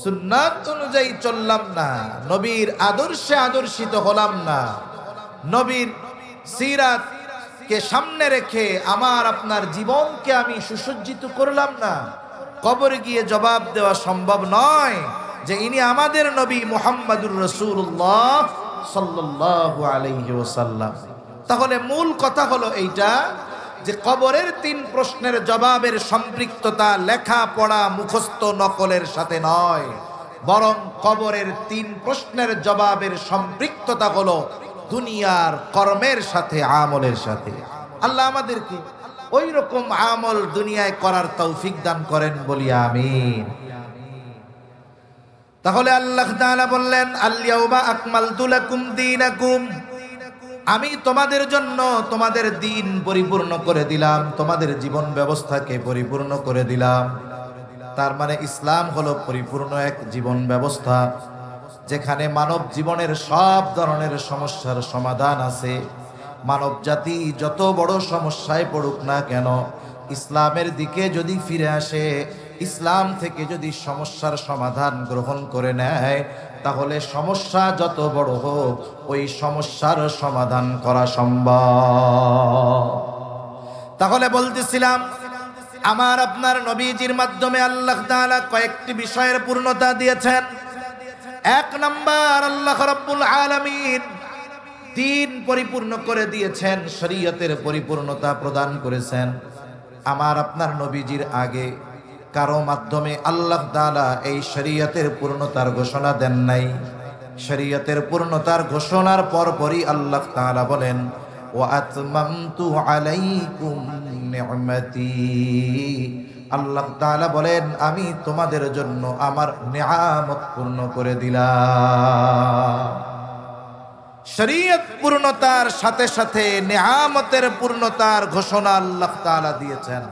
সুন্নাত অনুযায়ী চললাম না, নবীর আদর্শে আদর্শিত হলাম না, নবীর সিরাত কে সামনে রেখে আমার আপনার জীবনকে আমি সুসজ্জিত করলাম না। কবরে গিয়ে জবাব দেওয়া সম্ভব নয় যে ইনি আমাদের নবী মুহাম্মাদুর রাসূলুল্লাহ সাল্লাল্লাহু আলাইহি ওয়াসাল্লাম। তাহলে মূল কথা হলো এইটা যে কবরের 3 প্রশ্নের জবাবের সম্পৃক্ততা লেখা পড়া মুখস্থ নকলের সাথে নয়, বরং কবরের 3 প্রশ্নের জবাবের সম্পৃক্ততা হলো দুনিয়ার কর্মের সাথে, আমলের সাথে। আল্লাহ আমাদেরকে ওই রকম আমল দুনিয়ায় করার তৌফিক দান করেন বলি আমিন। তাহলে আল্লাহ তাআলা বললেন, আল ইয়াউমা আকমালতু লাকুম দীনাকুম, আমি তোমাদের জন্য তোমাদের দিন পরিপূর্ণ করে দিলাম, তোমাদের জীবন ব্যবস্থাকে পরিপূর্ণ করে দিলাম। তার মানে ইসলাম হলো পরিপূর্ণ এক জীবন ব্যবস্থা, যেখানে মানব জীবনের সব ধরনের সমস্যার সমাধান আছে। মানব জাতি যত বড় সমস্যায় পড়ুক না কেন, ইসলামের দিকে যদি ফিরে আসে, ইসলাম থেকে যদি সমস্যার সমাধান গ্রহণ করে নেয়, তাহলে সমস্যা যত বড় হোক ওই সমস্যার সমাধান করা সম্ভব। তাহলে বলতেছিলাম, আমার আপনার নবীজির মাধ্যমে আল্লাহ তাআলা কয়েকটি বিষয়ের পূর্ণতা দিয়েছেন। এক নাম্বার, আল্লাহ রাব্বুল আলামিন দ্বীন পরিপূর্ণ করে দিয়েছেন, শরীয়তের পরিপূর্ণতা প্রদান করেছেন। আমার আপনার নবীজির আগে কারো মাধ্যমে আল্লাহ তাআলা এই শরীয়তের পূর্ণতার ঘোষণা দেন নাই। শরীয়তের পূর্ণতার ঘোষণার পরপরই আল্লাহ তাআলা বলেন, ওয়া আতমামতু আলাইকুম নি'মাতি। আল্লাহ তাআলা বলেন, আমি তোমাদের জন্য আমার নিয়ামত পূর্ণ করে দিলাম। শরীয়ত পূর্ণতার সাথে সাথে নিয়ামতের পূর্ণতার ঘোষণা আল্লাহ তাআলা দিয়েছেন।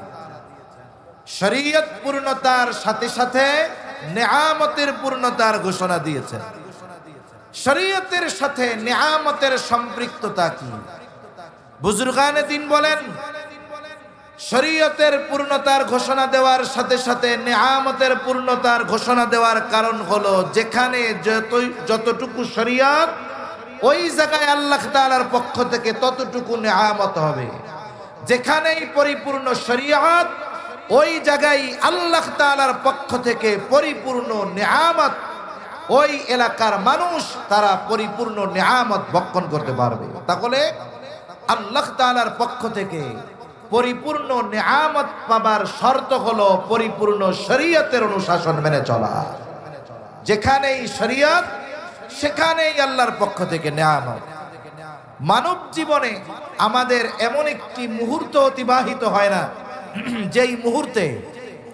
শরীয়ত পূর্ণতার সাথে সাথে নিয়ামতের পূর্ণতার ঘোষণা দিয়েছেন। শরীয়তের সাথে নিয়ামতের সম্পৃক্ততা কি? বুজুর্গানে দ্বীন বলেন, শরীয়তের পূর্ণতার ঘোষণা দেওয়ার সাথে সাথে নিয়ামতের পূর্ণতার ঘোষণা দেওয়ার কারণ হলো, যেখানে যতটুকু শরীয়ত, ওই জায়গায় আল্লাহ তাআলার পক্ষ থেকে ততটুকু নিয়ামত হবে। যেখানেই পরিপূর্ণ শরীয়ত, ওই জায়গায় আল্লাহ তাআলার পক্ষ থেকে পরিপূর্ণ নিয়ামত, ওই এলাকার মানুষ তারা পরিপূর্ণ নিয়ামত ভক্ষণ করতে পারবে। তাহলে আল্লাহ তাআলার পক্ষ থেকে পরিপূর্ণ নিয়ামত পাবার শর্ত হলো পরিপূর্ণ শরীয়তের অনুশাসন মেনে চলা। যেখানেই শরীয়ত, সেখানেই আল্লাহর পক্ষ থেকে নিয়ামত। মানব জীবনে আমাদের এমন একটি মুহূর্ত অতিবাহিত হয় না যেই মুহূর্তে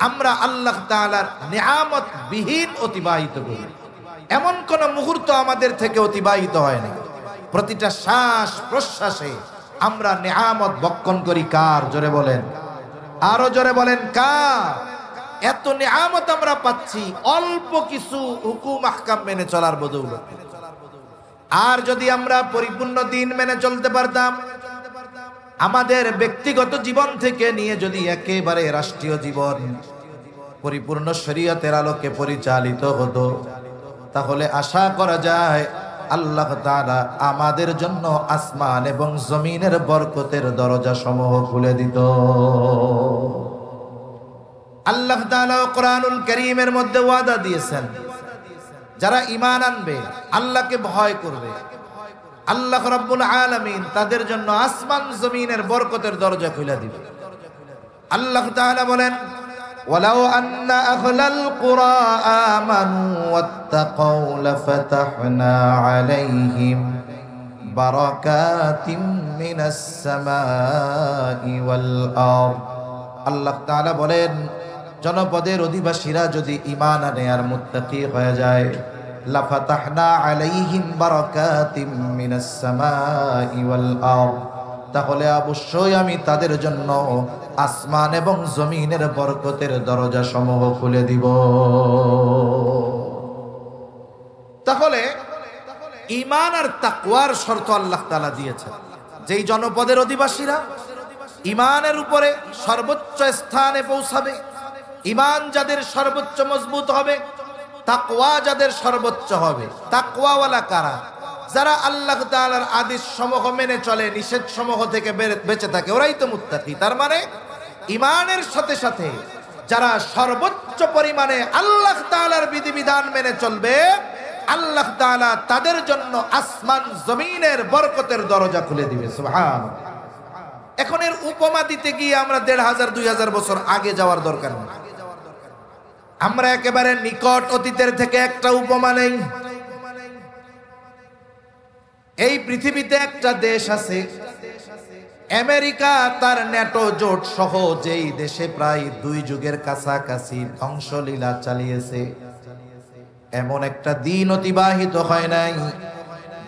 আমরা আল্লাহ তাআলার নিয়ামত বিহীন অতিবাহিত করি। এমন কোন মুহূর্ত আমাদের থেকে অতিবাহিত হয় না। প্রতিটা শ্বাস প্রশ্বাসে আমরা নিয়ামত ভক্ষণ করি। কার? জোরে বলেন, আরো জোরে বলেন, কার? এত নিয়ামত আমরা পাচ্ছি অল্প কিছু হুকুম আহকাম মেনে চলার বদৌলতে। আর যদি আমরা পরিপূর্ণ দিন মেনে চলতে পারতাম, আমাদের ব্যক্তিগত জীবন থেকে নিয়ে যদি একেবারে রাষ্ট্রীয় জীবন পরিপূর্ণ শরীয়তের আলোকে পরিচালিত হতো, তাহলে আশা করা যায় আল্লাহ তাআলা আমাদের জন্য আসমান এবং জমিনের বরকতের দরজা সমূহ খুলে দিত। আল্লাহ তাআলা কোরআনুল কারীমের মধ্যে ওয়াদা দিয়েছেন, যারা ঈমান আনবে, আল্লাহকে ভয় করবে, আল্লাহ রাব্বুল আলামিন তাদের জন্য আসমান জমিনের বরকতের দরজা খুলে দিবে। আল্লাহ তাআলা বলেন, ওয়ালাউ আন্না আহলাল কুরা আমানু ওয়াত্তাকাউ লাফাতাহনা আলাইহিম বারাকাতিম মিনাস সামাই ওয়াল আরদ। আল্লাহ তাআলা বলেন, জনপদের অধিবাসীরা যদি ঈমান আনে আর মুত্তাকি হয়ে যায়, লাফাতাহনা আলাইহিম বারাকাতিম মিনাস সামাই ওয়াল আরদ, তাহলে অবশ্যই আমি তাদের জন্য আসমান এবং জমিনের বরকতের দরজা সমূহ খুলে দিব। তাহলে ঈমান আর তাকওয়ার শর্ত আল্লাহ তাআলা দিয়েছেন। যেই জনপদের অধিবাসীরা ঈমানের উপরে সর্বোচ্চ স্থানে পৌঁছাবে, ঈমান যাদের সর্বোচ্চ মজবুত হবে, তাকওয়া যাদের সর্বোচ্চ হবে। তাকওয়াওয়ালা কারা? যারা আল্লাহ তাআলার আদেশ সমূহ মেনে চলে, নিষেধ সমূহ থেকে বেঁচে থাকে, ওরাই তো মুত্তাকি। তার মানে ঈমানের সাথে সাথে যারা সর্বোচ্চ পরিমাণে আল্লাহ তাআলার বিধিবিধান মেনে চলবে, আল্লাহ তাআলা তাদের জন্য আসমান জমিনের বরকতের দরজা খুলে দিবে। সুবহানাল্লাহ। এখন এর উপমা দিতে গিয়ে আমরা 1500-2000 বছর আগে যাওয়ার দরকার নেই। আমরা একেবারে নিকট অতীতের থেকে একটা উপমা নেই। এই পৃথিবীতে একটা দেশ আছে আমেরিকা, তার ন্যাটো জোট সহ, যেই দেশে প্রায় 2 যুগের কাছাকাছি ধ্বংসলীলা চালিয়েছে। এমন একটা দিন অতিবাহিত হয় নাই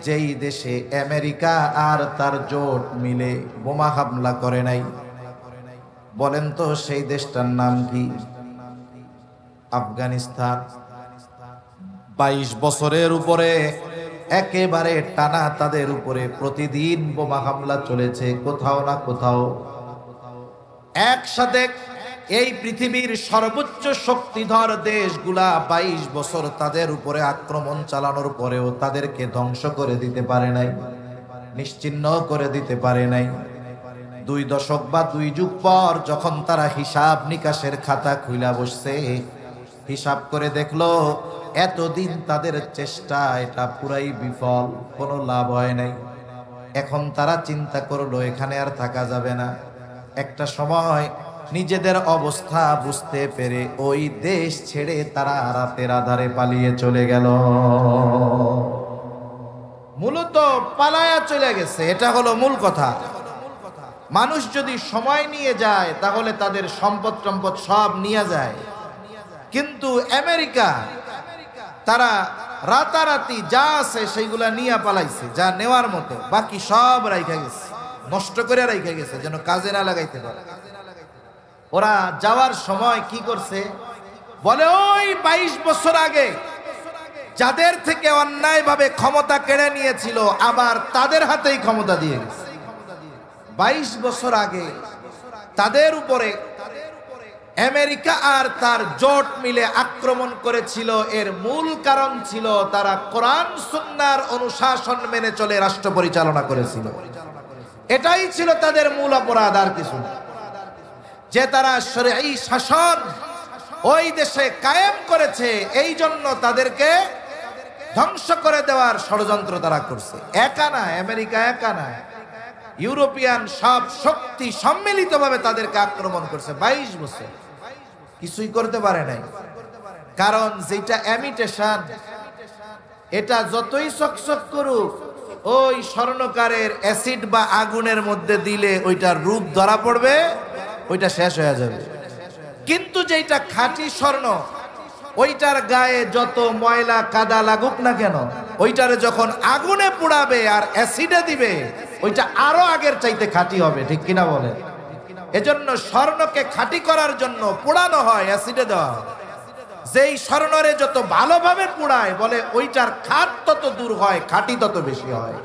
যেই দেশে আমেরিকা আর তার জোট মিলে বোমা হামলা করে নাই, বলেন তো সেই দেশটার নাম কি? আফগানিস্তান। 22 বছরের উপরে একেবারে টানা তাদের উপরে প্রতিদিন বোমা হামলা চলেছে কোথাও না কোথাও। একসাথে এই পৃথিবীর সর্বোচ্চ শক্তিধর দেশগুলা 22 বছর তাদের উপরে আক্রমণ চালানোর পরেও তাদেরকে ধ্বংস করে দিতে পারে নাই, নিশ্চিহ্ন করে দিতে পারে নাই। 2 দশক বা 2 যুগ পর যখন তারা হিসাব নিকাশের খাতা খুইলা বসছে, হিসাব করে দেখলো এতদিন তাদের চেষ্টা এটা পুরাই বিফল, কোনো লাভ হয় নাই। এখন তারা চিন্তা করলো এখানে আর থাকা যাবে না। একটা সময় নিজেদের অবস্থা বুঝতে পেরে ওই দেশ ছেড়ে তারা রাতের আধারে পালিয়ে চলে গেল। মূলত পালায়া চলে গেছে, এটা হলো মূল কথা। মানুষ যদি সময় নিয়ে যায় তাহলে তাদের সম্পদ টম্পদ সব নিয়ে যায়, কিন্তু আমেরিকা তারা রাতারাতি যা আছে সেইগুলা নিয়ে পালাইছে, যা নেওয়ার মতো, বাকি সব রাইখা গেছে, নষ্ট করে রাইখা গেছে যেন কাজে না লাগাইতে পারে। ওরা যাওয়ার সময় কি করছে বলে, ওই 22 বছর আগে যাদের থেকে অন্যায়ভাবে ক্ষমতা কেড়ে নিয়েছিল আবার তাদের হাতেই ক্ষমতা দিয়ে গেছে। 22 বছর আগে তাদের উপরে আমেরিকা আর তার জোট মিলে আক্রমণ করেছিল। এর মূল কারণ ছিল তারা কোরআন সুন্নাহর অনুশাসন মেনে চলে রাষ্ট্র পরিচালনা করেছিল। এটাই ছিল তাদের মূল অপরাধ, আর কিছু না। যে তারা শরঈ শাসন ওই দেশে কায়েম করেছে, এই জন্য তাদেরকে ধ্বংস করে দেওয়ার ষড়যন্ত্র তারা করছে। একা না, আমেরিকা একা না, ইউরোপিয়ান সব শক্তি সম্মিলিতভাবে তাদেরকে আক্রমণ করছে। 22 বছর কিছুই করতে পারে নাই। কারণ যেটা ইমিটেশন, এটা যতই চকচক করুক, ওই স্বর্ণকারের অ্যাসিড বা আগুনের মধ্যে দিলে ওইটার রূপ ধরা পড়বে, ওইটা শেষ হয়ে যাবে। কিন্তু যেটা খাঁটি স্বর্ণ, ওইটার গায়ে যত ময়লা কাদা লাগুক না কেন, ওইটারে যখন আগুনে পোড়াবে আর অ্যাসিডে দিবে, ওইটা আরো আগের চাইতে খাঁটি হবে, ঠিক কিনা বলে? এজন্য স্বর্ণকে খাঁটি করার জন্য পোড়ানো হয়, অ্যাসিডে দেওয়া হয়। যেই স্বর্ণরে যত ভালোভাবে পোড়ায়, বলে ওইটার খাঁট তত দূর হয়, খাঁটি তত বেশি হয়।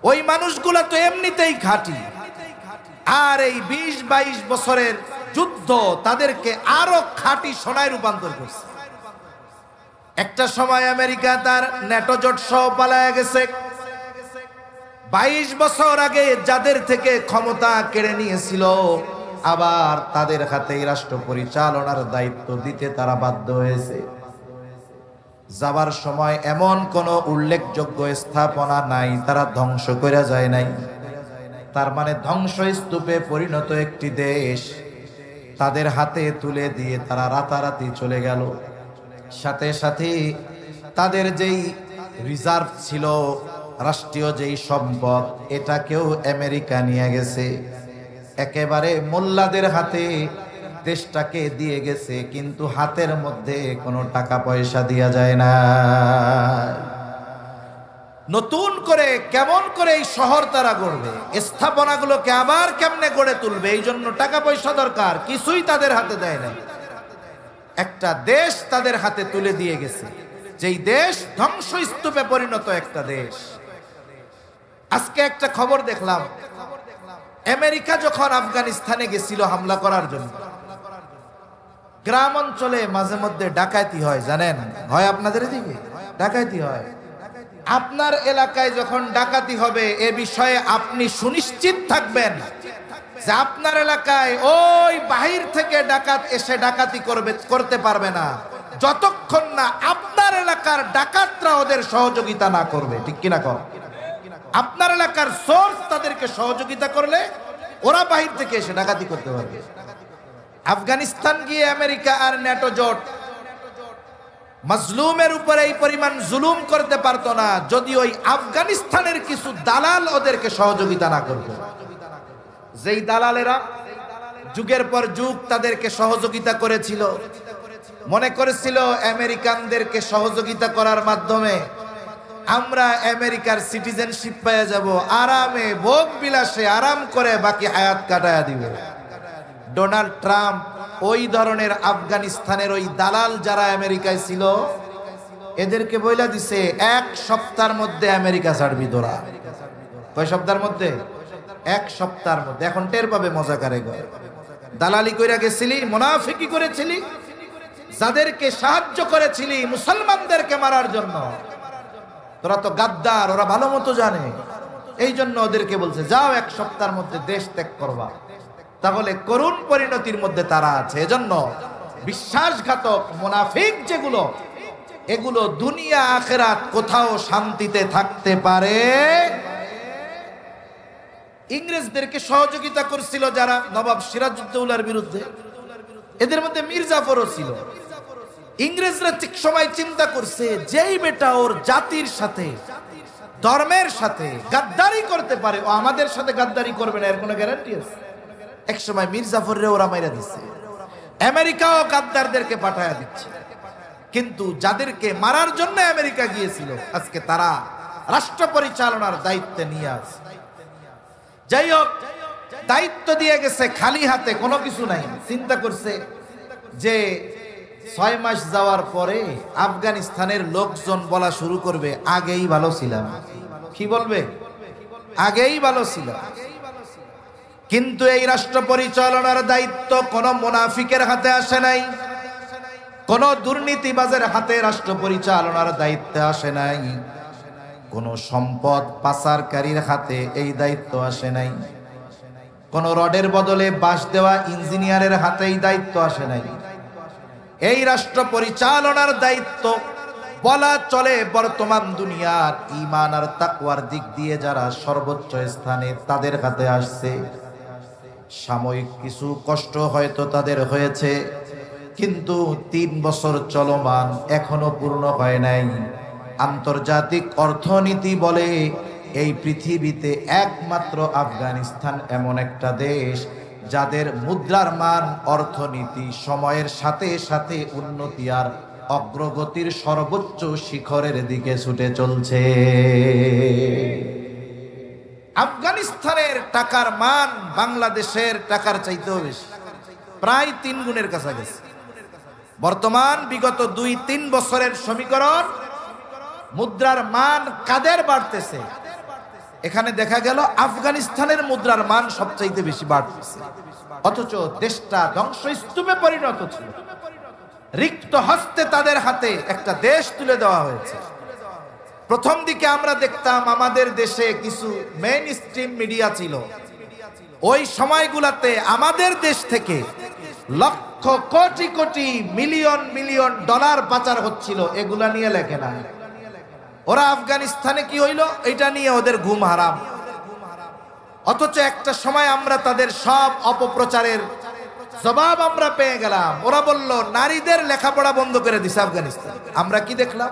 ওই মানুষগুলা তো এমনিতেই খাঁটি, আর এই 20-22 বছরের যুদ্ধ তাদেরকে আরো খাঁটি সোনায় রূপান্তর করছে। একটা সময় আমেরিকা তার ন্যাটো জোট সহ পালায়া গেছে। 22 বছর আগে যাদের থেকে ক্ষমতা কেড়ে নিয়েছিল, আবার তাদের হাতেই রাষ্ট্র পরিচালনার দায়িত্ব দিতে তারা বাধ্য হয়েছে। যাবার সময় এমন কোন উল্লেখযোগ্য স্থাপনা নাই তারা ধ্বংস করে যায় নাই। তার মানে ধ্বংসস্তূপে পরিণত একটি দেশ তাদের হাতে তুলে দিয়ে তারা রাতারাতি চলে গেল। সাথে সাথে তাদের যেই রিজার্ভ ছিল, রাষ্ট্রীয় যেই সম্পদ, এটাকেও আমেরিকা নিয়ে গেছে। একেবারে মোল্লাদের হাতে দেশটাকে দিয়ে গেছে, কিন্তু হাতের মধ্যে কোনো টাকা পয়সা দেয়া যায় না। নতুন করে কেমন করে এই শহর তারা গড়বে, স্থাপনাগুলোকে আবার কেমনে গড়ে তুলবে, এই জন্য টাকা পয়সা দরকার, কিছুই তাদের হাতে দেয় না। একটা দেশ তাদের হাতে তুলে দিয়ে গেছে, যেই দেশ ধ্বংসস্তূপে পরিণত একটা দেশ। আজকে একটা খবর দেখলাম, আমেরিকা যখন আফগানিস্তানে গেছিল হামলা করার জন্য, গ্রাম অঞ্চলে মাঝে মধ্যে ডাকাতি হয়, জানেন? হয় আপনাদের এদিকে ডাকাতি হয়। আপনার এলাকায় যখন ডাকাতি হবে, এ বিষয়ে আপনি সুনিশ্চিত থাকবেন যে আপনার এলাকায় ওই বাহির থেকে ডাকাত এসে ডাকাতি করতে পারবে না, যতক্ষণ না আপনার এলাকার ডাকাতরা ওদের সহযোগিতা না করবে, ঠিক কিনা কর? আপনার এলাকার সোর্স তাদেরকে সহযোগিতা করলে ওরা বাহির থেকে এসে ডাকাতি করতে পারবে। আফগানিস্তান গিয়ে আমেরিকা আর ন্যাটো জোট মাজলুমের উপরে এই পরিমাণ জুলুম করতে পারতো না যদি ওই আফগানিস্তানের কিছু দালাল ওদেরকে সহযোগিতা না করত। যেই দালালেরা যুগের পর যুগ তাদেরকে সহযোগিতা করেছিল, মনে করেছিল আমেরিকানদেরকে সহযোগিতা করার মাধ্যমে আমরা আমেরিকার সিটিজেনশিপ পেয়ে যাব, আরামে ভোগ বিলাসে আরাম করে বাকি হায়াত কাটায়া দিবে। ডোনাল্ড ট্রাম্প ওই ধরনের আফগানিস্তানের ওই দালাল যারা আমেরিকায় ছিল এদেরকে বইলা দিছে 1 সপ্তাহের মধ্যে আমেরিকা ছাড়বি তোরা। কয় সপ্তাহের মধ্যে? 1 সপ্তাহের মধ্যে। এখন টের পাবে মজা করে গয়। দালালি কইরা গেছিলি, মুনাফিকি করেছিলি, যাদেরকে সাহায্য করেছিলি মুসলমানদেরকে মারার জন্য, তোরা তো গাদ্দার, ওরা ভালো মতো জানে। এই জন্য ওদেরকে বলছে যাও 1 সপ্তাহের মধ্যে দেশ ত্যাগ করবা। তাহলে করুণ পরিণতির মধ্যে তারা আছে। এজন্য বিশ্বাসঘাতক মুনাফিক যেগুলো, এগুলো দুনিয়া আখিরাত কোথাও শান্তিতে থাকতে পারে। ইংরেজদেরকে সহযোগিতা করছিল যারা নবাব সিরাজউদ্দৌলার বিরুদ্ধে, এদের মধ্যে মীর জাফরও ছিল। ইংরেজরা ঠিক সময় চিন্তা করছে যেই বেটা ওর জাতির সাথে ধর্মের সাথে গাদ্দারি করতে পারে, ও আমাদের সাথে গাদ্দারি করবে না, এর কোনো গ্যারান্টি আছে? এক সময় মীর জাফররে ওরা মাইরা দিচ্ছে, আমেরিকাও গাদ্দারদেরকে পাঠায়া দিচ্ছে। কিন্তু যাদেরকে মারার জন্য আমেরিকা গিয়েছিল আজকে তারা রাষ্ট্র পরিচালনার দায়িত্বে নিয়ে আছে। যাই হোক, দায়িত্ব দিয়ে গেছে খালি হাতে, কোনো কিছু নাই। চিন্তা করছে যে 6 মাস যাওয়ার পরে আফগানিস্তানের লোকজন বলা শুরু করবে আগেই ভালো ছিলাম। কি বলবে? আগেই ভালো ছিল। কিন্তু এই রাষ্ট্র পরিচালনার দায়িত্ব কোন মুনাফিকের হাতে আসে নাই, কোন দুর্নীতিবাজের হাতে রাষ্ট্র পরিচালনার দায়িত্ব আসে নাই, কোন সম্পদ পাচারকারীর হাতে এই দায়িত্ব আসে নাই, কোন রডের বদলে বাঁশ দেওয়া ইঞ্জিনিয়ারের হাতে এই দায়িত্ব আসে নাই। এই রাষ্ট্র পরিচালনার দায়িত্ব বলা চলে বর্তমান দুনিয়ার ঈমান আর তাকওয়ার দিক দিয়ে যারা সর্বোচ্চ স্থানে, তাদের হাতে আসছে। সাময়িক কিছু কষ্ট হয়তো তাদের হয়েছে, কিন্তু 3 বছর চলমান, এখনো পূর্ণ হয় নাই। আন্তর্জাতিক অর্থনীতি বলে এই পৃথিবীতে একমাত্র আফগানিস্তান এমন একটা দেশ যাদের মুদ্রার মান, অর্থনীতি সময়ের সাথে সাথে উন্নতি আর অগ্রগতির সর্বোচ্চ শিখরের দিকে ছুটে চলছে। আফগানিস্তানের টাকার মান বাংলাদেশের টাকার চাইতেও বেশি, প্রায় 3 গুণের কাছাকাছি। বর্তমান বিগত 2-3 বছরের সমীকরণ, মুদ্রার মান কাদের বাড়তেছে, এখানে দেখা গেল আফগানিস্তানের মুদ্রার মান সবচাইতে বেশি বাড়তেছে। অথচ দেশটা ধ্বংসস্তূপে পরিণত ছিল, রিক্ত হস্তে তাদের হাতে একটা দেশ তুলে দেওয়া হয়েছে। প্রথম দিকে আমরা দেখতাম আমাদের দেশে কিছু মেইন স্ট্রিম মিডিয়া ছিল, ওই সময়গুলাতে আমাদের দেশ থেকে lakh crore crore million million dollar পাচার হচ্ছিল, এগুলা নিয়ে লেখে না। ওরা আফগানিস্তানে কি হইল এটা নিয়ে ওদের ঘুম হারাম। অথচ একটা সময় আমরা তাদের সব অপপ্রচারের জবাব আমরা পেয়ে গেলাম। ওরা বলল নারীদের লেখাপড়া বন্ধ করে দিছে আফগানিস্তান। আমরা কি দেখলাম?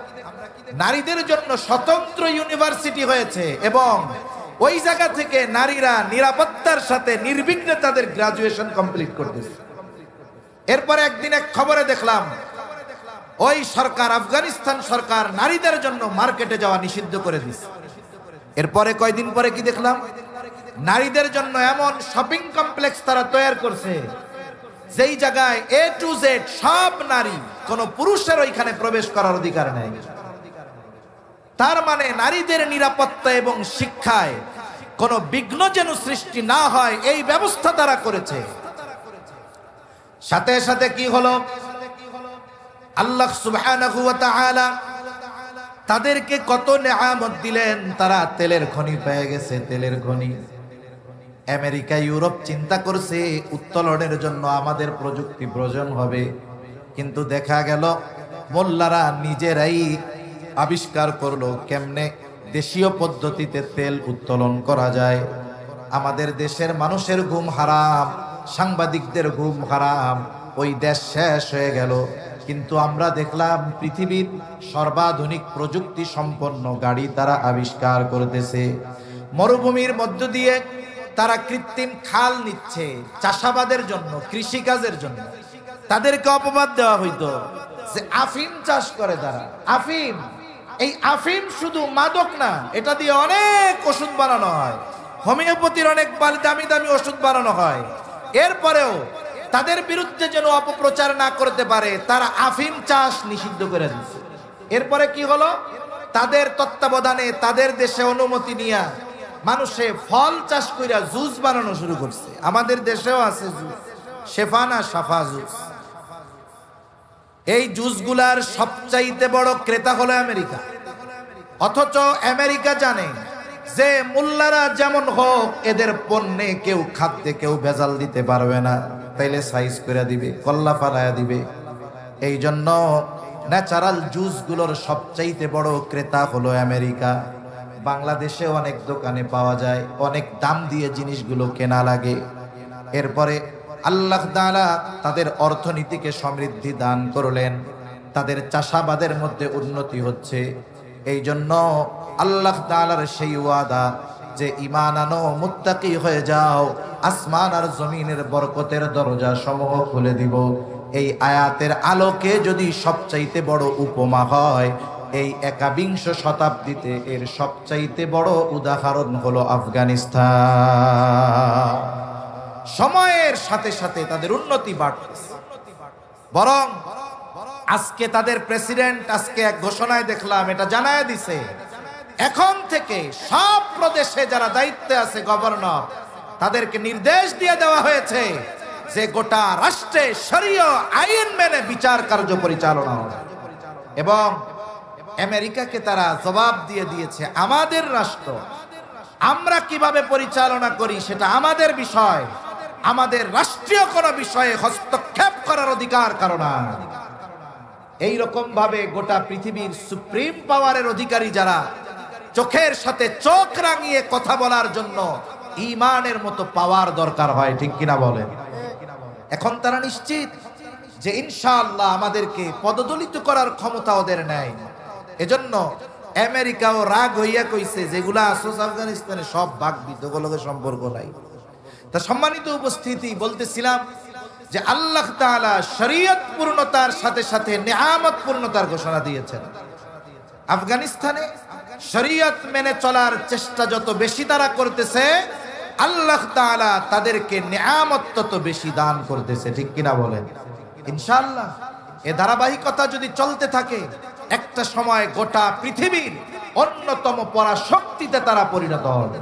নারীদের জন্য স্বতন্ত্র ইউনিভার্সিটি হয়েছে এবং ওই জায়গা থেকে নারীরা নিরাপত্তার সাথে নির্বিঘ্নে তাদের গ্রাজুয়েশন কমপ্লিট করতেছে। এরপরে একদিন এক খবরে দেখলাম ওই সরকার, আফগানিস্তান সরকার, নারীদের জন্য মার্কেটে যাওয়া নিষিদ্ধ করে দিচ্ছে। এরপরে কয়দিন পরে কি দেখলাম? নারীদের জন্য এমন শপিং কমপ্লেক্স তারা তৈরি করছে যেই জায়গায় A to Z সব নারী, কোন পুরুষের ওইখানে প্রবেশ করার অধিকার নেই। তার মানে নারীদের নিরাপত্তা এবং শিক্ষায় কোন বিঘ্ন যেন সৃষ্টি না হয় এই ব্যবস্থা তারা করেছে। সাথে সাথে কি হলো? আল্লাহ সুবহানাহু ওয়া তাআলা তাদেরকে কত নেয়ামত দিলেন, তারা তেলের খনি পেয়ে গেছে, তেলের খনি। আমেরিকা, ইউরোপ চিন্তা করছে উত্তোলনের জন্য আমাদের প্রযুক্তি প্রয়োজন হবে, কিন্তু দেখা গেল মোল্লারা নিজেরাই আবিষ্কার করলো কেমনে দেশীয় পদ্ধতিতে তেল উত্তোলন করা যায়। আমাদের দেশের মানুষের ঘুম হারাম, সাংবাদিকদের ঘুম হারাম, ওই দেশ শেষ হয়ে গেল। কিন্তু আমরা দেখলাম পৃথিবীর সর্বাধুনিক প্রযুক্তি সম্পন্ন গাড়ি তারা আবিষ্কার করতেছে। মরুভূমির মধ্য দিয়ে তারা কৃত্রিম খাল নিচ্ছে চাষাবাদের জন্য, কৃষিকাজের জন্য। তাদেরকে অপবাদ দেওয়া হইতো যে আফিম চাষ করে তারা। আফিম এই আফিম শুধু মাদক না, এটা দিয়ে অনেক ওষুধ বানানো হয়, হোমিওপ্যাথির অনেক দামি দামি ওষুধ বানানো হয়। এরপরেও তাদের বিরুদ্ধে যেন অপপ্রচার না করতে পারে, তারা আফিম চাষ নিষিদ্ধ করে দিচ্ছে। এরপরে কি হলো, তাদের তত্ত্বাবধানে তাদের দেশে অনুমতি নিয়ে মানুষে ফল চাষ কইরা জুস বানানো শুরু করছে। আমাদের দেশেও আছে জুস, শেফানা সাফা জুস। এই জুসগুলার সবচাইতে বড় ক্রেতা হলো আমেরিকা। অথচ আমেরিকা জানে যে মোল্লারা যেমন হোক, এদের পণ্যে কেউ খাদ্যে কেউ ভেজাল দিতে পারবে না, তাইলে সাইজ করে দিবে, কল্লা ফালায়া দিবে। এই জন্য ন্যাচারাল জুসগুলোর সবচাইতে বড় ক্রেতা হলো আমেরিকা। বাংলাদেশে অনেক দোকানে পাওয়া যায়, অনেক দাম দিয়ে জিনিসগুলো কেনা লাগে। এরপরে আল্লাহ তাআলা তাদের অর্থনীতিকে সমৃদ্ধি দান করলেন, তাদের চাষাবাদের মধ্যে উন্নতি হচ্ছে। এই জন্য আল্লাহ তাআলার সেই ওয়াদা যে ঈমান আনো, মুত্তাকি হয়ে যাও, আসমান আর জমিনের বরকতের দরজা সমূহ খুলে দিব। এই আয়াতের আলোকে যদি সবচাইতে বড় উপমা হয়, এই 21 শতাব্দীতে এর সবচাইতে বড় উদাহরণ হলো আফগানিস্তান। সময়ের সাথে সাথে তাদের উন্নতি বাড়তেছে, বরং আজকে তাদের প্রেসিডেন্ট আজকে এক ঘোষণায় দেখলাম, এটা জানায় দিছে, এখন থেকে সব প্রদেশে যারা দায়িত্বে আছে গভর্নর, তাদেরকে নির্দেশ দিয়ে দেওয়া হয়েছে যে গোটা রাষ্ট্রে শরীয়ত আইন মেনে বিচার কার্য পরিচালনা হবে। এবং আমেরিকাকে তারা জবাব দিয়ে দিয়েছে, আমাদের রাষ্ট্র আমরা কিভাবে পরিচালনা করি সেটা আমাদের বিষয়, আমাদের রাষ্ট্রীয় কোনো বিষয়ে হস্তক্ষেপ করার অধিকার কারো না। এইরকম ভাবে গোটা পৃথিবীর সুপ্রিম পাওয়ারের অধিকারী যারা, চোখের সাথে চোখ রাঙিয়ে কথা বলার জন্য ঈমানের মতো পাওয়ার দরকার হয়, ঠিক কিনা বলেন? এখন তারা নিশ্চিত যে ইনশাআল্লাহ আমাদেরকে পদদলিত করার ক্ষমতা ওদের নেই। এজন্য আমেরিকাও রাগ হইয়া কইছে, যেগুলা আসোস আফগানিস্তানে সব ভাগ বিদ্যগুলোকে সম্পর্ক নাই। তা সম্মানিত উপস্থিতি, বলতেছিলাম যে আল্লাহ তাআলা শরীয়ত পূর্ণতার সাথে সাথে নিয়ামত পূর্ণতার ঘোষণা দিয়েছেন। আফগানিস্তানে শরীয়ত মেনে চলার চেষ্টা যত বেশি তারা করতেছে, আল্লাহ তাআলা তাদেরকে নিয়ামত তত বেশি দান করতেছে, ঠিক কিনা বলেন? ইনশাআল্লাহ এ ধারাবাহিকতা যদি চলতে থাকে, একটা সময় গোটা পৃথিবীর অন্যতম পরাশক্তিতে তারা পরিণত হবে।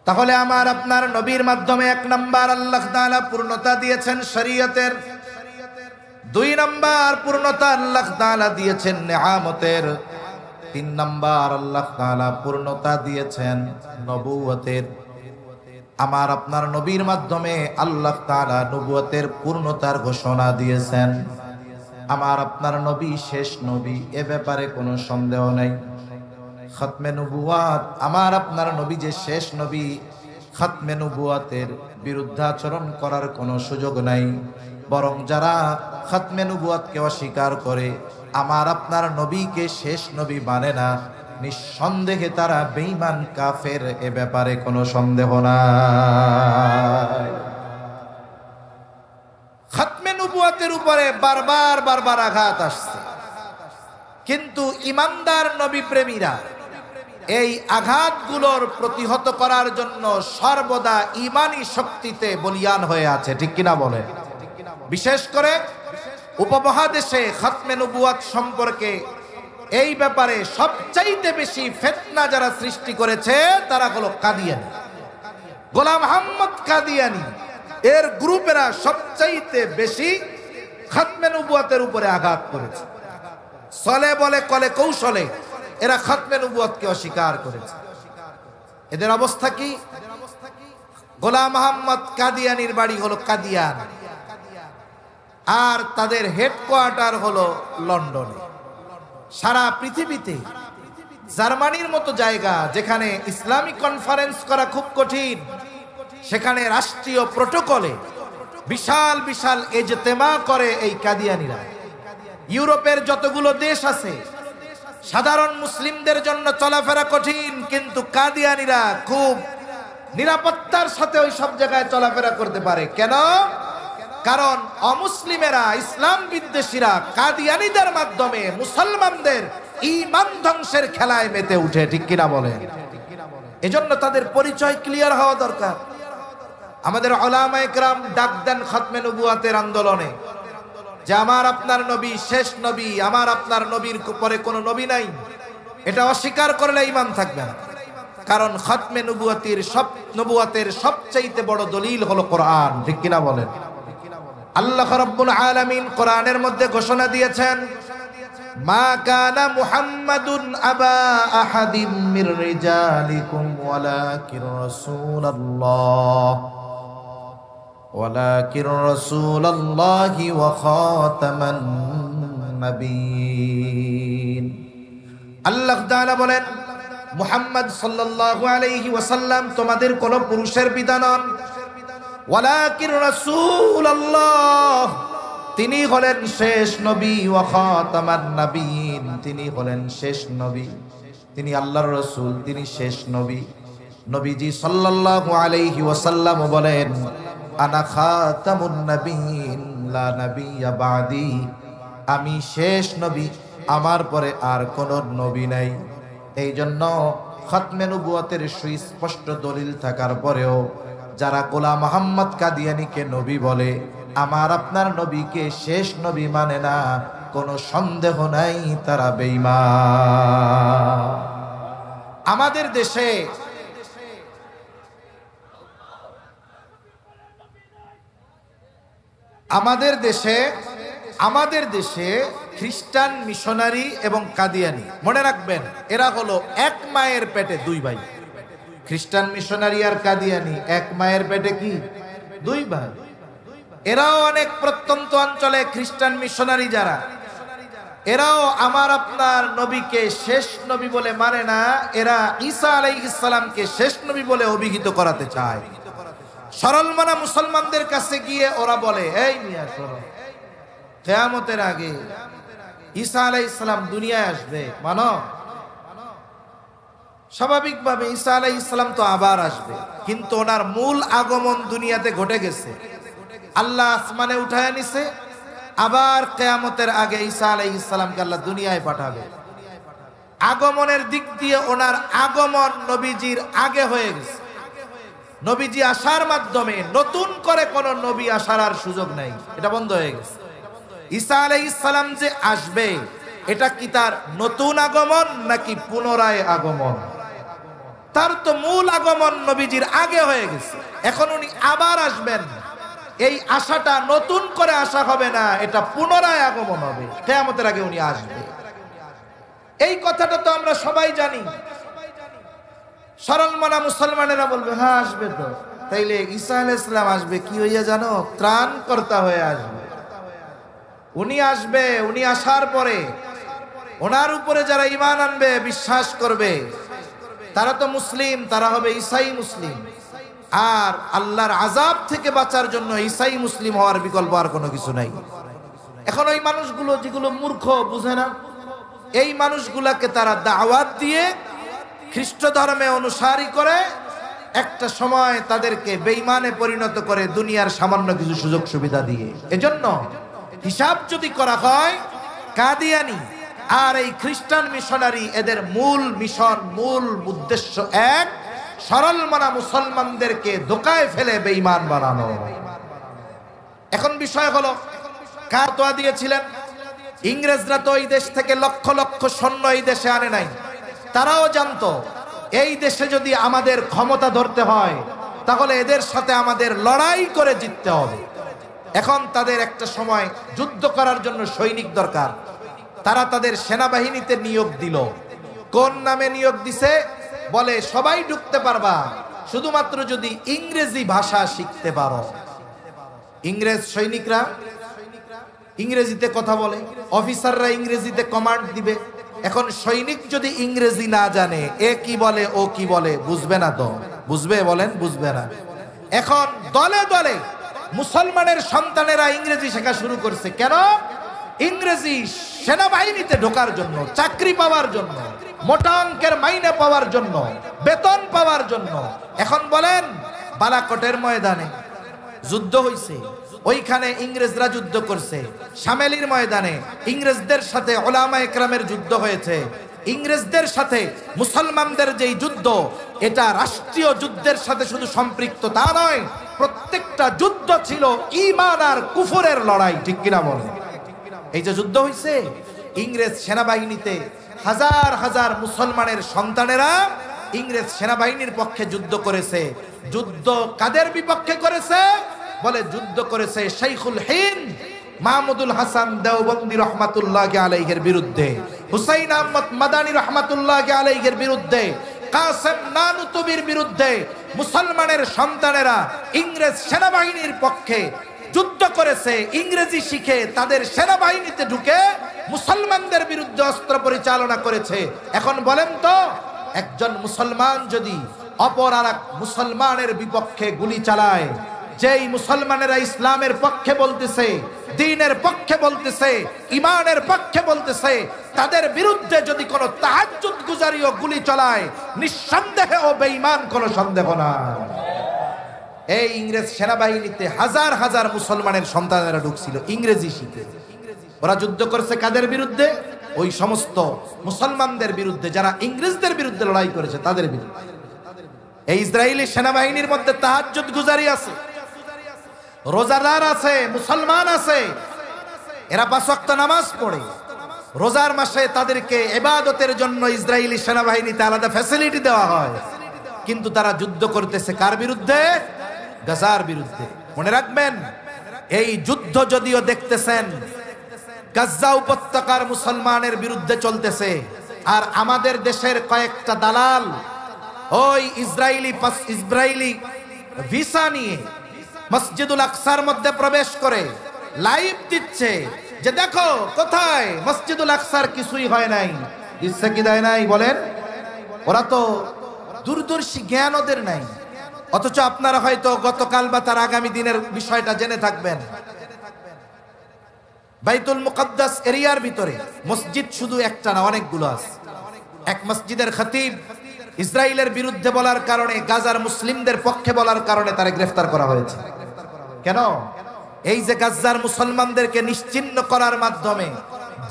তাহলে আমার আপনার নবীর মাধ্যমে 1 নাম্বার আল্লাহ তাআলা পূর্ণতা দিয়েছেন শরীয়তের, 2 নাম্বার পূর্ণতা আল্লাহ তাআলা দিয়েছেন নিয়ামতের, 3 নাম্বার আল্লাহ তাআলা পূর্ণতা দিয়েছেন নবুয়তের। আমার আপনার নবীর মাধ্যমে আল্লাহ তাআলা নবুয়তের পূর্ণতার ঘোষণা দিয়েছেন। আমার আপনার নবী শেষ নবী, এ ব্যাপারে কোনো সন্দেহ নাই। খতমে নবুয়াত, আমার আপনার নবী যে শেষ নবী, খতমে নবুয়াতের বিরুদ্ধাচরণ করার কোনো সুযোগ নাই। বরং যারা খতমে নবুয়াতকে অস্বীকার করে, আমার আপনার নবীকে শেষ নবী মানে না, নিঃসন্দেহে তারা বেঈমান কাফের, এ ব্যাপারে কোনো সন্দেহ নাই। খতমে নবুয়াতের উপরে বারবার বারবার আঘাত আসছে, কিন্তু ইমানদার নবী প্রেমীরা এই আঘাতগুলোর প্রতিহত করার জন্য সর্বদা ঈমানী শক্তিতে বলিয়ান হয়ে আছে, ঠিক কিনা বলে? বিশেষ করে উপমহাদেশে খতমে নবুয়াত সম্পর্কে এই ব্যাপারে সবচাইতে বেশি ফিতনা যারা সৃষ্টি করেছে তারা হলো কাদিয়ানী, গোলাম আহমদ কাদিয়ানী। এর গ্রুপেরা সবচাইতে বেশি খতমে নবুয়াতের উপরে আঘাত করেছে। চলে বলে কলে কৌশলে এরা খতমে নবুয়াতকে অস্বীকার করেছে। এদের অবস্থা কি? গোলাম আহমদ কাদিয়ানীর বাড়ি হলো কাদিয়ান, আর তাদের হেডকোয়ার্টার হলো লন্ডনে। সারা পৃথিবীতে জার্মানির মতো জায়গা যেখানে ইসলামিক কনফারেন্স করা খুব কঠিন, সেখানে রাষ্ট্রীয় প্রটোকলে বিশাল বিশাল ইজতেমা করে এই কাদিয়ানীরা। ইউরোপের যতগুলো দেশ আছে, সাধারণ মুসলিমদের জন্য চলাফেরা কঠিন, কিন্তু কাদিয়ানীরা খুব নিরাপত্তার সাথে ওই সব জায়গায় চলাফেরা করতে পারে। কেন? কারণ অমুসলিমেরা, ইসলাম বিদ্বেষীরা কাদিয়ানীদের মাধ্যমে মুসলমানদের ঈমান ধ্বংসের খেলায় মেতে উঠে, ঠিক কিনা বলেন? এজন্য তাদের পরিচয় ক্লিয়ার হওয়া দরকার। আমাদের উলামায়ে কেরাম ডাক দেন খতমে নবুয়াতের আন্দোলনে যে আমার আপনার নবী শেষ নবী, আমার আপনার নবীর পরে কোনো নবী নাই। এটা অস্বীকার করলে ঈমান থাকবে না। কারণ খতমে নবুয়াতের সবচাইতে বড় দলিল হলো কোরআন, ঠিক কিনা বলেন? আল্লাহ রাব্বুল আলামিন কোরআনের মধ্যে ঘোষণা দিয়েছেন, মা কানা মুহাম্মাদুন আবা আহাদিম মির রিজালিকুম ওয়ালাকিন রাসূলুল্লাহি ওয়া খাতামান নাবিয়্যিন। আল্লাহ তাআলা বলেন, মুহাম্মদ সাল্লাল্লাহু আলাইহি ওয়াসাল্লাম তোমাদের কোন পুরুষের পিতা নন, ওয়ালাকিন রাসূলুল্লাহ, তিনি হলেন শেষ নবী, ওয়া খাতামান নাবিয়্যিন, তিনি হলেন শেষ নবী, তিনি আল্লাহর রাসূল, তিনি শেষ নবী। নবীজি সাল্লাল্লাহু আলাইহি ওয়াসাল্লাম বলেন, আনা খাতামুন নাবিয়্যিন লা নাবিয়্যা বাদি, আমি শেষ নবী, আমার পরে আর কোন নবী নাই। এই জন্য খতমে নবুয়তের সুস্পষ্ট দলিল থাকার পরেও যারা গোলাম মোহাম্মদ কাদিয়ানীকে নবী বলে, আমার আপনার নবীকে শেষ নবী মানে না, কোনো সন্দেহ নাই তারা বেঈমান। আমাদের দেশে খ্রিস্টান মিশনারি এবং কাদিয়ানী, মনে রাখবেন এরা হলো এক মায়ের পেটে দুই ভাই। খ্রিস্টান মিশনারি আর কাদিয়ানী এক মায়ের পেটে কি দুই ভাই। এরাও অনেক প্রত্যন্ত অঞ্চলে খ্রিস্টান মিশনারি যারা, এরাও আমার আপনার নবীকে শেষ নবী বলে মানে না, এরা ঈসা আলাইহিস সালামকে শেষ নবী বলে অভিহিত করাতে চায়। সরল মানা মুসলমানদের কাছে গিয়ে ওরা বলে, এই মিয়া শোনো, কিয়ামতের আগে ঈসা আলাইহিস সালাম দুনিয়ায় আসবে, মানো? স্বাভাবিকভাবে ঈসা আলাইহিস সালাম তো আবার আসবে, কিন্তু ওনার মূল আগমন দুনিয়াতে ঘটে গেছে। আল্লাহ আসমানে উঠায় নিছে, আবার কিয়ামতের আগে ঈসা আলাইহিস সালামকে আল্লাহ দুনিয়ায় পাঠাবে। আগমনের দিক দিয়ে ওনার আগমন নবীজির আগে হয়ে গেছে। নবীজি আসার মাধ্যমে নতুন করে কোন নবী আসার আর সুযোগ নাই, এটা বন্ধ হয়ে গেছে। ঈসা আলাইহিস সালাম যে আসবে, এটা কি তার নতুন আগমন নাকি পুনরায় আগমন? তার তো মূল আগমন নবীজির আগে হয়ে গেছে, এখন উনি আবার আসবেন। এই আশাটা নতুন করে আসা হবে না, এটা পুনরায় আগমন হবে, কিয়ামতের আগে উনি আসবে। এই কথাটা তো আমরা সবাই জানি। সরল মনা মুসলমানেরা বলবে, হ্যাঁ আসবে তো। তাইলে ঈসা আলাইহিস সালাম আসবে কি হইয়া জানো? ত্রাণকর্তা হয়ে আসবে। উনি আসবে, উনি আসার পরে ওনার উপরে যারা ঈমান আনবে, বিশ্বাস করবে, তারা তো মুসলিম, তারা হবে ঈসাই মুসলিম। আর আল্লাহর আযাব থেকে বাঁচার জন্য ঈসাই মুসলিম হওয়ার বিকল্প আর কোনো কিছু নাই। এখন ওই মানুষগুলো যেগুলো মূর্খ, বুঝে না, এই মানুষগুলাকে তারা দাওয়াত দিয়ে খ্রিস্ট ধর্মে অনুসারী করে একটা সময় তাদেরকে বেঈমানে পরিণত করে, দুনিয়ার সামান্য কিছু সুযোগ সুবিধা দিয়ে। এজন্য হিসাব যদি করা হয়, কাদিয়ানী আর এই খ্রিস্টান মিশনারি, এদের মূল মিশন, মূল উদ্দেশ্য এক, সরল মানা মুসলমানদেরকে ধোঁকায় ফেলে বেঈমান বানানো। এখন বিষয় হলো, কার তোয়া দিয়েছিলেন? ইংরেজরা তো এই দেশ থেকে লক্ষ লক্ষ সৈন্য এই দেশে আনে নাই। তারাও জানতো এই দেশে যদি আমাদের ক্ষমতা ধরতে হয়, তাহলে এদের সাথে আমাদের লড়াই করে জিততে হবে। এখন তাদের একটা সময় যুদ্ধ করার জন্য সৈনিক দরকার। তারা তাদের সেনাবাহিনীতে নিয়োগ দিল। কোন নামে নিয়োগ দিছে? বলে সবাই ঢুকতে পারবা শুধুমাত্র যদি ইংরেজি ভাষা শিখতে পারো। ইংরেজ সৈনিকরা ইংরেজিতে কথা বলে, অফিসাররা ইংরেজিতে কমান্ড দিবে। এখন সৈনিক যদি ইংরেজি না জানে, এ কি বলে ও কি বলে বুঝবে না তো? বুঝবে? বলেন বুঝবে না। এখন দলে দলে মুসলমানের সন্তানেরা ইংরেজি শেখা শুরু করছে। কেন? ইংরেজি সেনাবাহিনীতে ঢোকার জন্য, চাকরি পাওয়ার জন্য, মোটা অঙ্কের মাইনে পাওয়ার জন্য, বেতন পাওয়ার জন্য। এখন বলেন, বালাকোটের ময়দানে যুদ্ধ হইছে, ওইখানে ইংরেজরা যুদ্ধ করছে, শামেলির ময়দানে ইংরেজদের সাথে উলামা একরামের যুদ্ধ হয়েছে। ইংরেজদের সাথে মুসলমানদের যেই যুদ্ধ, এটা রাষ্ট্রীয় যুদ্ধের সাথে শুধু সম্পৃক্ত তা নয়, প্রত্যেকটা যুদ্ধ ছিল ঈমান আর কুফরের লড়াই, ঠিক কিনা বলেন? এই যে যুদ্ধ হয়েছে, ইংরেজ সেনাবাহিনীতে হাজার হাজার মুসলমানের সন্তানেরা ইংরেজ সেনাবাহিনীর পক্ষে যুদ্ধ করেছে। যুদ্ধ কাদের বিপক্ষে করেছে? বলে যুদ্ধ করেছে শাইখুল হিন্দ মাহমুদুল হাসান দেওবন্দি রহমাতুল্লাহি আলাইহির বিরুদ্ধে, হুসাইন আহমদ মাদানী রহমাতুল্লাহি আলাইহির বিরুদ্ধে, কাসেম নানুতুবির বিরুদ্ধে মুসলমানের সন্তানেরা ইংরেজ সেনাবাহিনীর পক্ষে যুদ্ধ করেছে। ইংরেজি শিখে তাদের সেনাবাহিনীতে ঢুকে মুসলমানদের বিরুদ্ধে অস্ত্র পরিচালনা করেছে। এখন বলেন তো, একজন মুসলমান যদি অপর আর এক মুসলমানের বিপক্ষে গুলি চালায়, যেই মুসলমানেরা ইসলামের পক্ষে বলতেছে, দ্বীনের পক্ষে বলতেছে, ইমানের পক্ষে বলতেছে, তাদের বিরুদ্ধে যদি কোনো তাহাজ্জুদ গুজারিও গুলি চালায়, নিঃসন্দেহে ও বেঈমান, কোনো সন্দেহ নাই। এই ইংরেজ সেনাবাহিনীতে হাজার হাজার মুসলমানের সন্তানেরা ঢুকছিল ইংরেজি শিখে। ওরা যুদ্ধ করেছে কাদের বিরুদ্ধে? ওই সমস্ত মুসলমানদের বিরুদ্ধে যারা ইংরেজদের বিরুদ্ধে লড়াই করেছে, তাদের বিরুদ্ধে। এই ইসরায়েলি সেনাবাহিনীর মধ্যে তাহাজ্জুদ গুজারি আছে, রোজাদার আছে, মুসলমান আছে, এরা 5 ওয়াক্ত নামাজ পড়ে। রোজার মাসে তাদেরকে ইবাদতের জন্য ইসরায়েলি সেনাবাহিনীতে আলাদা ফ্যাসিলিটি দেওয়া হয়, কিন্তু তারা যুদ্ধ করতেছে কার বিরুদ্ধে? গাজার বিরুদ্ধে। মনে রাখবেন, এই যুদ্ধ যদিও দেখতেছেন গাজা উপত্যকার মুসলমানের বিরুদ্ধে চলতেছে, আর আমাদের দেশের কয়েকটা দালাল ওই ইসরায়েলি ভিসা নিয়ে মসজিদুল আকসার মধ্যে প্রবেশ করে লাইভ দিচ্ছে যে দেখো কোথায় মসজিদুল আকসার কিছুই হয় নাই। ইচ্ছা কি দেয় নাই বলেন? ওরা তো দূরদর্শী জ্ঞান ওদের নাই, অথচ আপনারা হয়তো গতকাল বা তার আগামী দিনের বিষয়টা জেনে থাকবেন। বাইতুল মুকাদ্দাস এরিয়ার ভিতরে মসজিদ শুধু একটা না, অনেকগুলো আছে। এক মসজিদের খতিব ইসরায়েলের বিরুদ্ধে বলার কারণে, গাজার মুসলিমদের পক্ষে বলার কারণে তারা গ্রেফতার করা হয়েছে। কেন? এই যে গাজার মুসলমানদেরকে নিশ্চিহ্ন করার মাধ্যমে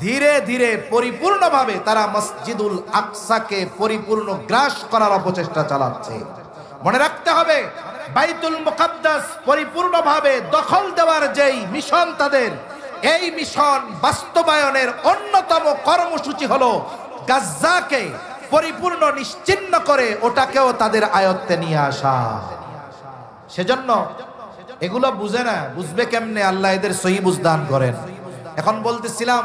ধীরে ধীরে পরিপূর্ণভাবে তারা মসজিদুল আকসাকে পরিপূর্ণ গ্রাস করার অপচেষ্টা চালাচ্ছে। মনে রাখতে হবে, বাইতুল মুকাদ্দাস পরিপূর্ণভাবে দখল দেওয়ার যেই মিশন তাদের, এই মিশন বাস্তবায়নের অন্যতম কর্মসূচি হলো গাজাকে পরিপূর্ণ নিশ্চিহ্ন করে ওটাকেও তাদের আয়ত্তে নিয়ে আসা। সেজন্য এগুলো বুঝে না, বুঝবে কেমনে? আল্লাহ এদের সহি বুঝদান করেন। এখন বলতেছিলাম,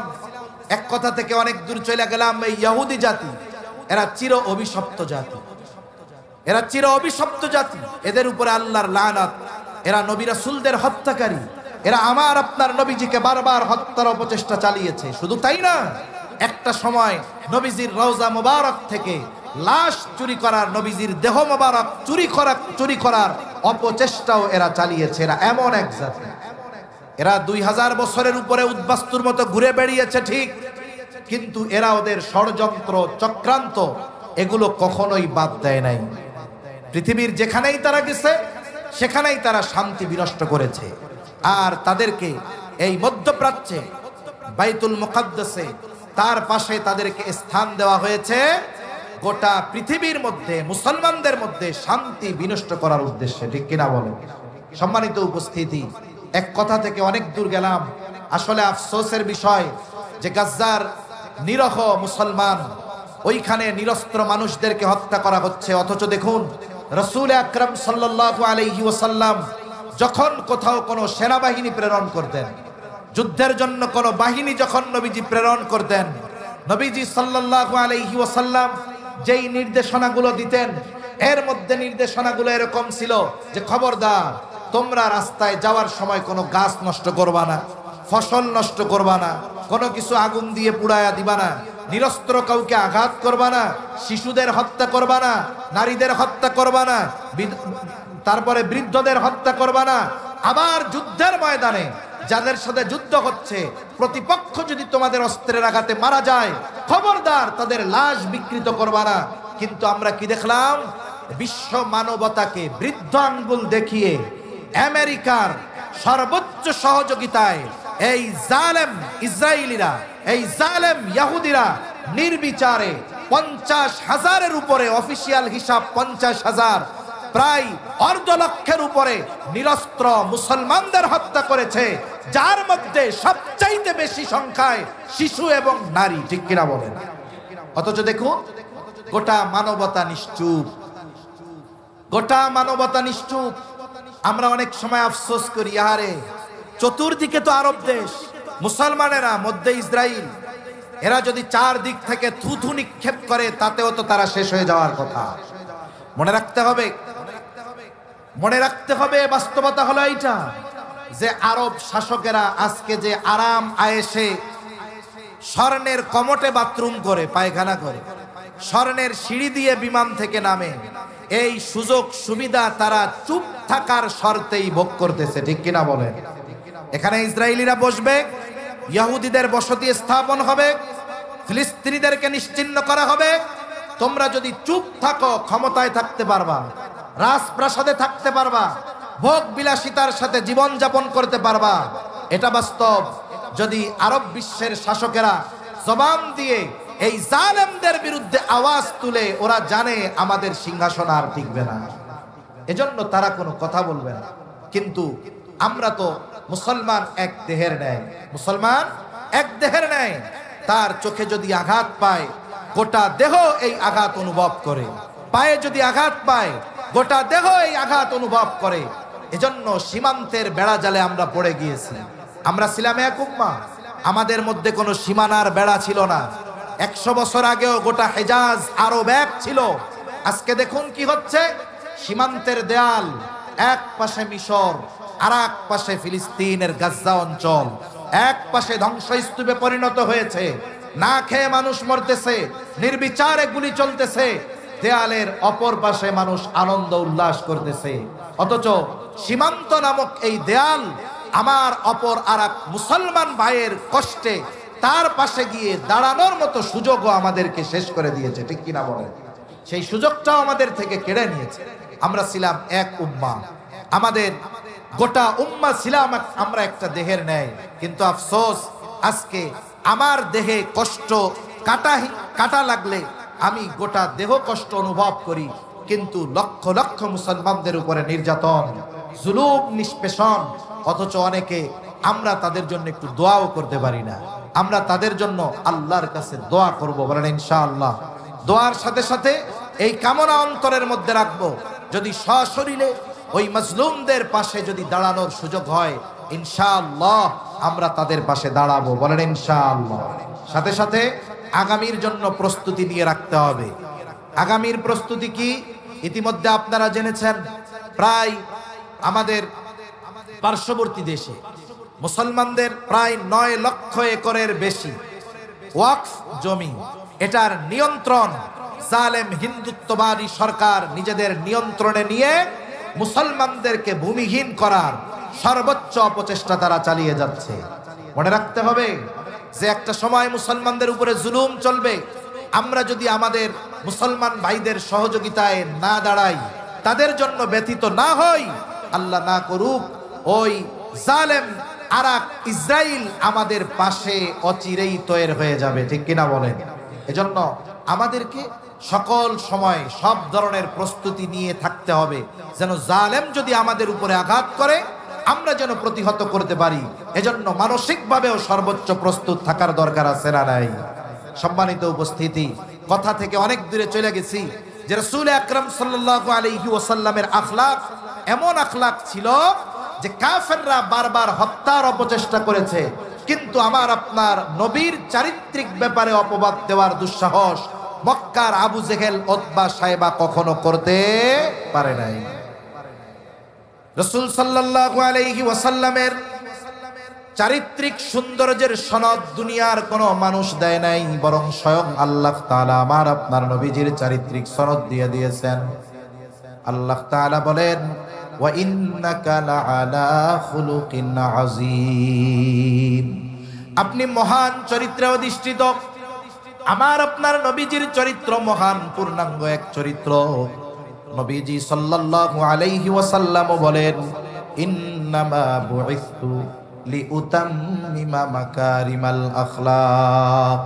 এক কথা থেকে অনেক দূর চলে গেলাম। এই ইহুদি জাতি, এরা চির অভিশপ্ত জাতি, এরা চির অভিশপ্ত জাতি। এদের উপরে আল্লাহর লানাত। এরা নবী রাসূলদের হত্যাকারী। এরা আমার আপনার নবীজিকে বারবার হত্যার অপচেষ্টা চালিয়েছে। শুধু তাই না, একটা সময় নবীজির রওজা মুবারক থেকে লাশ চুরি করার, নবীজির দেহ মুবারক চুরি করার অপচেষ্টাও এরা চালিয়েছে। এরা এমন এক জাতি, এরা 2000 বছরের উপরে উদ্বাস্তুর মতো ঘুরে বেড়িয়েছে ঠিক, কিন্তু এরা ওদের ষড়যন্ত্র, চক্রান্ত, এগুলো কখনোই বাদ দেয় নাই। পৃথিবীর যেখানেই তারা গেছে সেখানেই তারা শান্তি বিনষ্ট করেছে। আর তাদেরকে এই মধ্যপ্রাচ্যে বাইতুল মুকাদ্দাসে তার পাশে তাদেরকে স্থান দেওয়া হয়েছে গোটা পৃথিবীর মধ্যে মুসলমানদের মধ্যে শান্তি বিনষ্ট করার উদ্দেশ্যে, ঠিক কিনা বলেন? সম্মানিত উপস্থিতি, এক কথা থেকে অনেক দূর গেলাম। আসলে আফসোসের বিষয় যে গাজার নিরহ মুসলমান, ওইখানে নিরস্ত্র মানুষদেরকে হত্যা করা হচ্ছে। অথচ দেখুন, রাসূল আকরাম সাল্লাল্লাহু আলাইহি ওয়াসাল্লাম যখন কোথাও কোনো সেনাবাহিনী প্রেরণ করতেন, যুদ্ধের জন্য কোনো বাহিনী যখন নবীজি প্রেরণ করতেন, নবীজি সাল্লাল্লাহু আলাইহি ওয়াসাল্লাম যেই নির্দেশনাগুলো দিতেন, এর মধ্যে নির্দেশনাগুলো এরকম ছিল যে খবরদার, তোমরা রাস্তায় যাওয়ার সময় কোনো গাছ নষ্ট করবা না, ফসল নষ্ট করবা না, কোনো কিছু আগুন দিয়ে পুড়ায়া দিবা না, নিরস্ত্র কাউকে আঘাত করবা না, শিশুদের হত্যা করবা না, নারীদের হত্যা করবা না, তারপরে বৃদ্ধদের হত্যা করবা না। আবার যুদ্ধের ময়দানে যাদের সাথে যুদ্ধ হচ্ছে, প্রতিপক্ষ যদি তোমাদের অস্ত্রের আঘাতে মারা যায়, খবরদার তাদের লাশ বিকৃত করবা না। কিন্তু আমরা কি দেখলাম? বিশ্ব মানবতাকে বৃদ্ধ আঙ্গুল দেখিয়ে আমেরিকার সর্বোচ্চ সহযোগিতায় এই জালেম ইসরায়েলিরা, এই জালেম ইহুদিরা নির্বিচারে 50,000-এর উপরে, অফিসিয়াল হিসাব 50,000, প্রায় 2.5 উপরে নিরস্ত্র মুসলমানদের হত্যা করেছে, যার মধ্যে সবচাইতে বেশি সংখ্যায় শিশু এবং নারী। ঠিক কিনা বলেন? অথচ দেখুন গোটা মানবতা নিশ্চুপ, গোটা মানবতা নিশ্চুপ। আমরা অনেক সময় আফসোস করি, আরে চতুর্দিকে তো আরব দেশ, মুসলমানেরা, মধ্যে ইসরায়েল, এরা যদি 4 দিক থেকে থুথু নিক্ষেপ করে তাতেও তো তারা শেষ হয়ে যাওয়ার কথা। মনে রাখতে হবে, মনে রাখতে হবে, বাস্তবতা হলো এইটা যে আরব শাসকেরা আজকে যে আরাম আয়েশে স্বর্ণের কমটে বাথরুম করে, পায়খানা করে, স্বর্ণের সিঁড়ি দিয়ে বিমান থেকে নামে, এই সুযোগ সুবিধা তারা চুপ থাকার শর্তেই ভোগ করতেছে। ঠিক কিনা বলেন? এখানে ইসরায়েলিরা বসবে, ইহুদিদের বসতি স্থাপন হবে, ফিলিস্তিনিদেরকে নিশ্চিহ্ন করা হবে। তোমরা যদি চুপ থাকো ক্ষমতায় থাকতে পারবা, রাজপ্রাসাদে থাকতে পারবা, ভোগ বিলাসিতার সাথে জীবন যাপন করতে পারবা। এটা বাস্তব। যদি আরব বিশ্বের শাসকেরা জবান দিয়ে এই জালেমদের বিরুদ্ধে আওয়াজ তুলে, ওরা জানে আমাদের সিংহাসন আর টিকবে না, এজন্য তারা কোনো কথা বলবে না। কিন্তু আমরা তো মুসলমান এক দেহের ন্যায়, মুসলমান এক দেহের ন্যায়। তার চোখে যদি আঘাত পায় গোটা দেহ এই আঘাত অনুভব করে, পায়ে যদি আঘাত পায় গোটা দেহ এই আঘাত অনুভব করে। এজন্য সীমান্তের বেড়া জালে আমরা পড়ে গিয়েছি। আমরা ছিলাম এক উম্মাহ, আমাদের মধ্যে কোনো সীমানার বেড়া ছিল না। 100 বছর আগেও গোটা হেজাজ আরব এক ছিল। আজকে দেখুন কি হচ্ছে, সীমান্তের দেয়াল, এক পাশে মিশর, আর এক পাশে ফিলিস্তিনের গাজ্জা অঞ্চল, এক পাশে ধ্বংসস্তূপে পরিণত হয়েছে, না খেয়ে মানুষ মরতেছে, নির্বিচারে গুলি চলতেছে, দেয়ালের অপর পাশে মানুষ আনন্দ উল্লাস করতেছে। অথচ সীমান্ত নামক এই দেয়াল আমার অপর আর এক মুসলমান ভাইয়ের কষ্টে তার পাশে গিয়ে দাঁড়ানোর মতো সুযোগও আমাদেরকে শেষ করে দিয়েছে। ঠিক কিনা বলেন? সেই সুযোগটাও আমাদের থেকে কেড়ে নিয়েছে। আমরা ছিলাম এক উম্মাহ, আমাদের গোটা উম্মাহ ছিলাম আমরা একটা দেহের ন্যায়। কিন্তু আফসোস, আজকে আমার দেহে কষ্ট কাটা লাগলে আমি গোটা দেহ কষ্ট অনুভব করি, কিন্তু লক্ষ লক্ষ মুসলমানদের উপরে নির্যাতন, জুলুম, নিষ্পেষণ। অথচ অনেকে আমরা তাদের জন্য একটু দোয়াও করতে পারি না। আমরা তাদের জন্য আল্লাহর কাছে দোয়া করব, বলেন ইনশাআল্লাহ। দোয়ার সাথে সাথে এই কামনা অন্তরের মধ্যে রাখবো, যদি সশরীরে ওই মাজলুমদের পাশে যদি দাঁড়ানোর সুযোগ হয়, ইনশাআল্লাহ আমরা তাদের পাশে দাঁড়াবো, বলেন ইনশাআল্লাহ। সাথে সাথে আগামীর জন্য প্রস্তুতি নিয়ে রাখতে হবে। আগামীর প্রস্তুতি কি? ইতিমধ্যে আপনারা জেনেছেন, প্রায় আমাদের পার্শ্ববর্তী দেশে মুসলমানদের প্রায় 9 লক্ষ একরের বেশি ওয়াকফ জমি, এটার নিয়ন্ত্রণ জালেম হিন্দুত্ববাদী সরকার নিজেদের নিয়ন্ত্রণে নিয়ে মুসলমানদেরকে ভূমিহীন করার সর্বোচ্চ অপচেষ্টা তারা চালিয়ে যাচ্ছে। মনে রাখতে হবে যে একটা সময় মুসলমানদের উপরে জুলুম চলবে। আমরা যদি আমাদের মুসলমান ভাইদের সহযোগিতায় না দাঁড়াই, তাদের জন্য ব্যথিত না হই, আল্লাহ না করুক ওই জালেম আরাক ইসরায়েল আমাদের পাশে অচিরেই তৈরি হয়ে যাবে। ঠিক কিনা বলেন? এজন্য আমাদেরকে সকল সময় সব ধরনের প্রস্তুতি নিয়ে থাকতে হবে, যেন জালেম যদি আমাদের উপরে আঘাত করে আমরা যেন প্রতিহত করতে পারি। এজন্য মানসিকভাবেও সর্বোচ্চ প্রস্তুত থাকার দরকার আছে না নাই? সম্মানিত উপস্থিতি, কথা থেকে অনেক দূরে চলে গেছি যে রাসূল আকরাম সাল্লাল্লাহু আলাইহি ওয়াসাল্লামের আখলাক এমন আখলাক ছিল যে কাফেররা বারবার হত্যার অপচেষ্টা করেছে, কিন্তু আমার আপনার নবীর চারিত্রিক ব্যাপারে অপবাদ দেওয়ার দুঃসাহস মক্কার আবু জেহেল, উতবা, সাইবা কখনো করতে পারে নাই। রাসূল সাল্লাল্লাহু আলাইহি ওয়াসাল্লামের চারিত্রিক সৌন্দর্যের সনদ দুনিয়ার কোনো মানুষ দেয় নাই, বরং স্বয়ং আল্লাহ তাআলা আমার আপনার নবীজির চারিত্রিক সনদ দিয়ে দিয়েছেন। আল্লাহ তাআলা বলেন, ওয়া ইন্নাকা লাআলা খুলুকিন আযীম। আপনি মহান চরিত্রে অধিষ্ঠিত। আমার আপনার নবীজির চরিত্র মহান, পূর্ণাঙ্গ এক চরিত্র। নবীজি সাল্লাল্লাহু আলাইহি ওয়াসাল্লাম বলেন, ইন্নামা বুইসতু লিউতাম্মিমা মাকারিমাল আখলাক।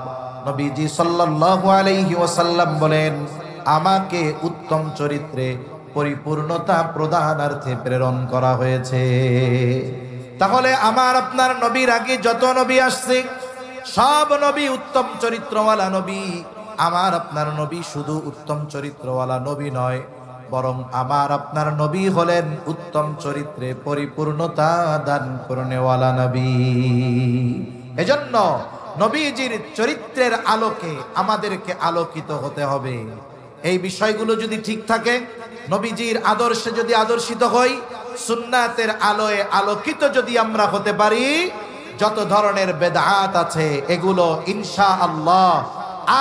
নবীজি সাল্লাল্লাহু আলাইহি ওয়াসাল্লাম বলেন, আমাকে উত্তম চরিত্রে পরিপূর্ণতা প্রদানার্থে প্রেরণ করা হয়েছে। তাহলে আমার আপনার নবীর আগে যত নবী আসছে সব নবী উত্তম চরিত্রওয়ালা নবী। আমার আপনার নবী শুধু উত্তম চরিত্রওয়ালা নবী নয়, বরং আমার আপনার নবী হলেন উত্তম চরিত্রে পরিপূর্ণতা দান করনেওয়ালা নবী। এজন্য নবীজির চরিত্রের আলোকে আমাদেরকে আলোকিত হতে হবে। এই বিষয়গুলো যদি ঠিক থাকে, নবীজির আদর্শে যদি আদর্শিত হই, সুন্নাতের আলোয় আলোকিত যদি আমরা হতে পারি, যত ধরনের বেদাত আছে এগুলো ইনশাআল্লাহ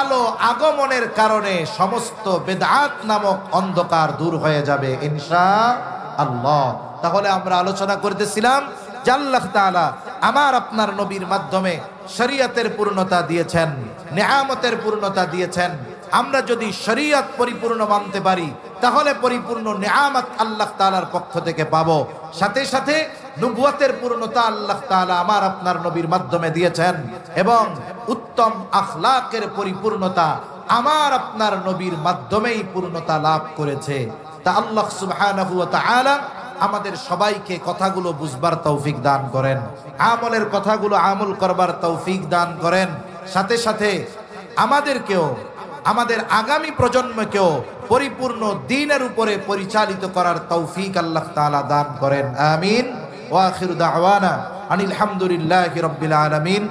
আলো আগমনের কারণে সমস্ত বেদাত নামক অন্ধকার দূর হয়ে যাবে ইনশাআল্লাহ। তাহলে আমরা আলোচনা করতেছিলাম যে আল্লাহ তাআলা আমার আপনার নবীর মাধ্যমে শরীয়তের পূর্ণতা দিয়েছেন, নেয়ামতের পূর্ণতা দিয়েছেন। আমরা যদি শরীয়ত পরিপূর্ণ মানতে পারি তাহলে পরিপূর্ণ নেয়ামত আল্লাহ তাআলার পক্ষ থেকে পাবো। সাথে সাথে নবুয়তের পূর্ণতা আল্লাহ তাআলা আমার আপনার নবীর মাধ্যমে দিয়েছেন এবং উত্তম আখলাকের পরিপূর্ণতা আমার আপনার নবীর মাধ্যমেই পূর্ণতা লাভ করেছে। তা আল্লাহ সুবহানাহু ওয়া তাআলা আমাদের সবাইকে কথাগুলো বুঝবার তৌফিক দান করেন, আমলের কথাগুলো আমল করবার তৌফিক দান করেন। সাথে সাথে আমাদেরকেও, আমাদের আগামী প্রজন্মকেও পরিপূর্ণ দ্বীনের উপরে পরিচালিত করার তৌফিক আল্লাহ তাআলা দান করেন। আমিন। ওয়া আখিরু দাওয়ানা আনিল হামদুলিল্লাহি রাব্বিল আলামিন।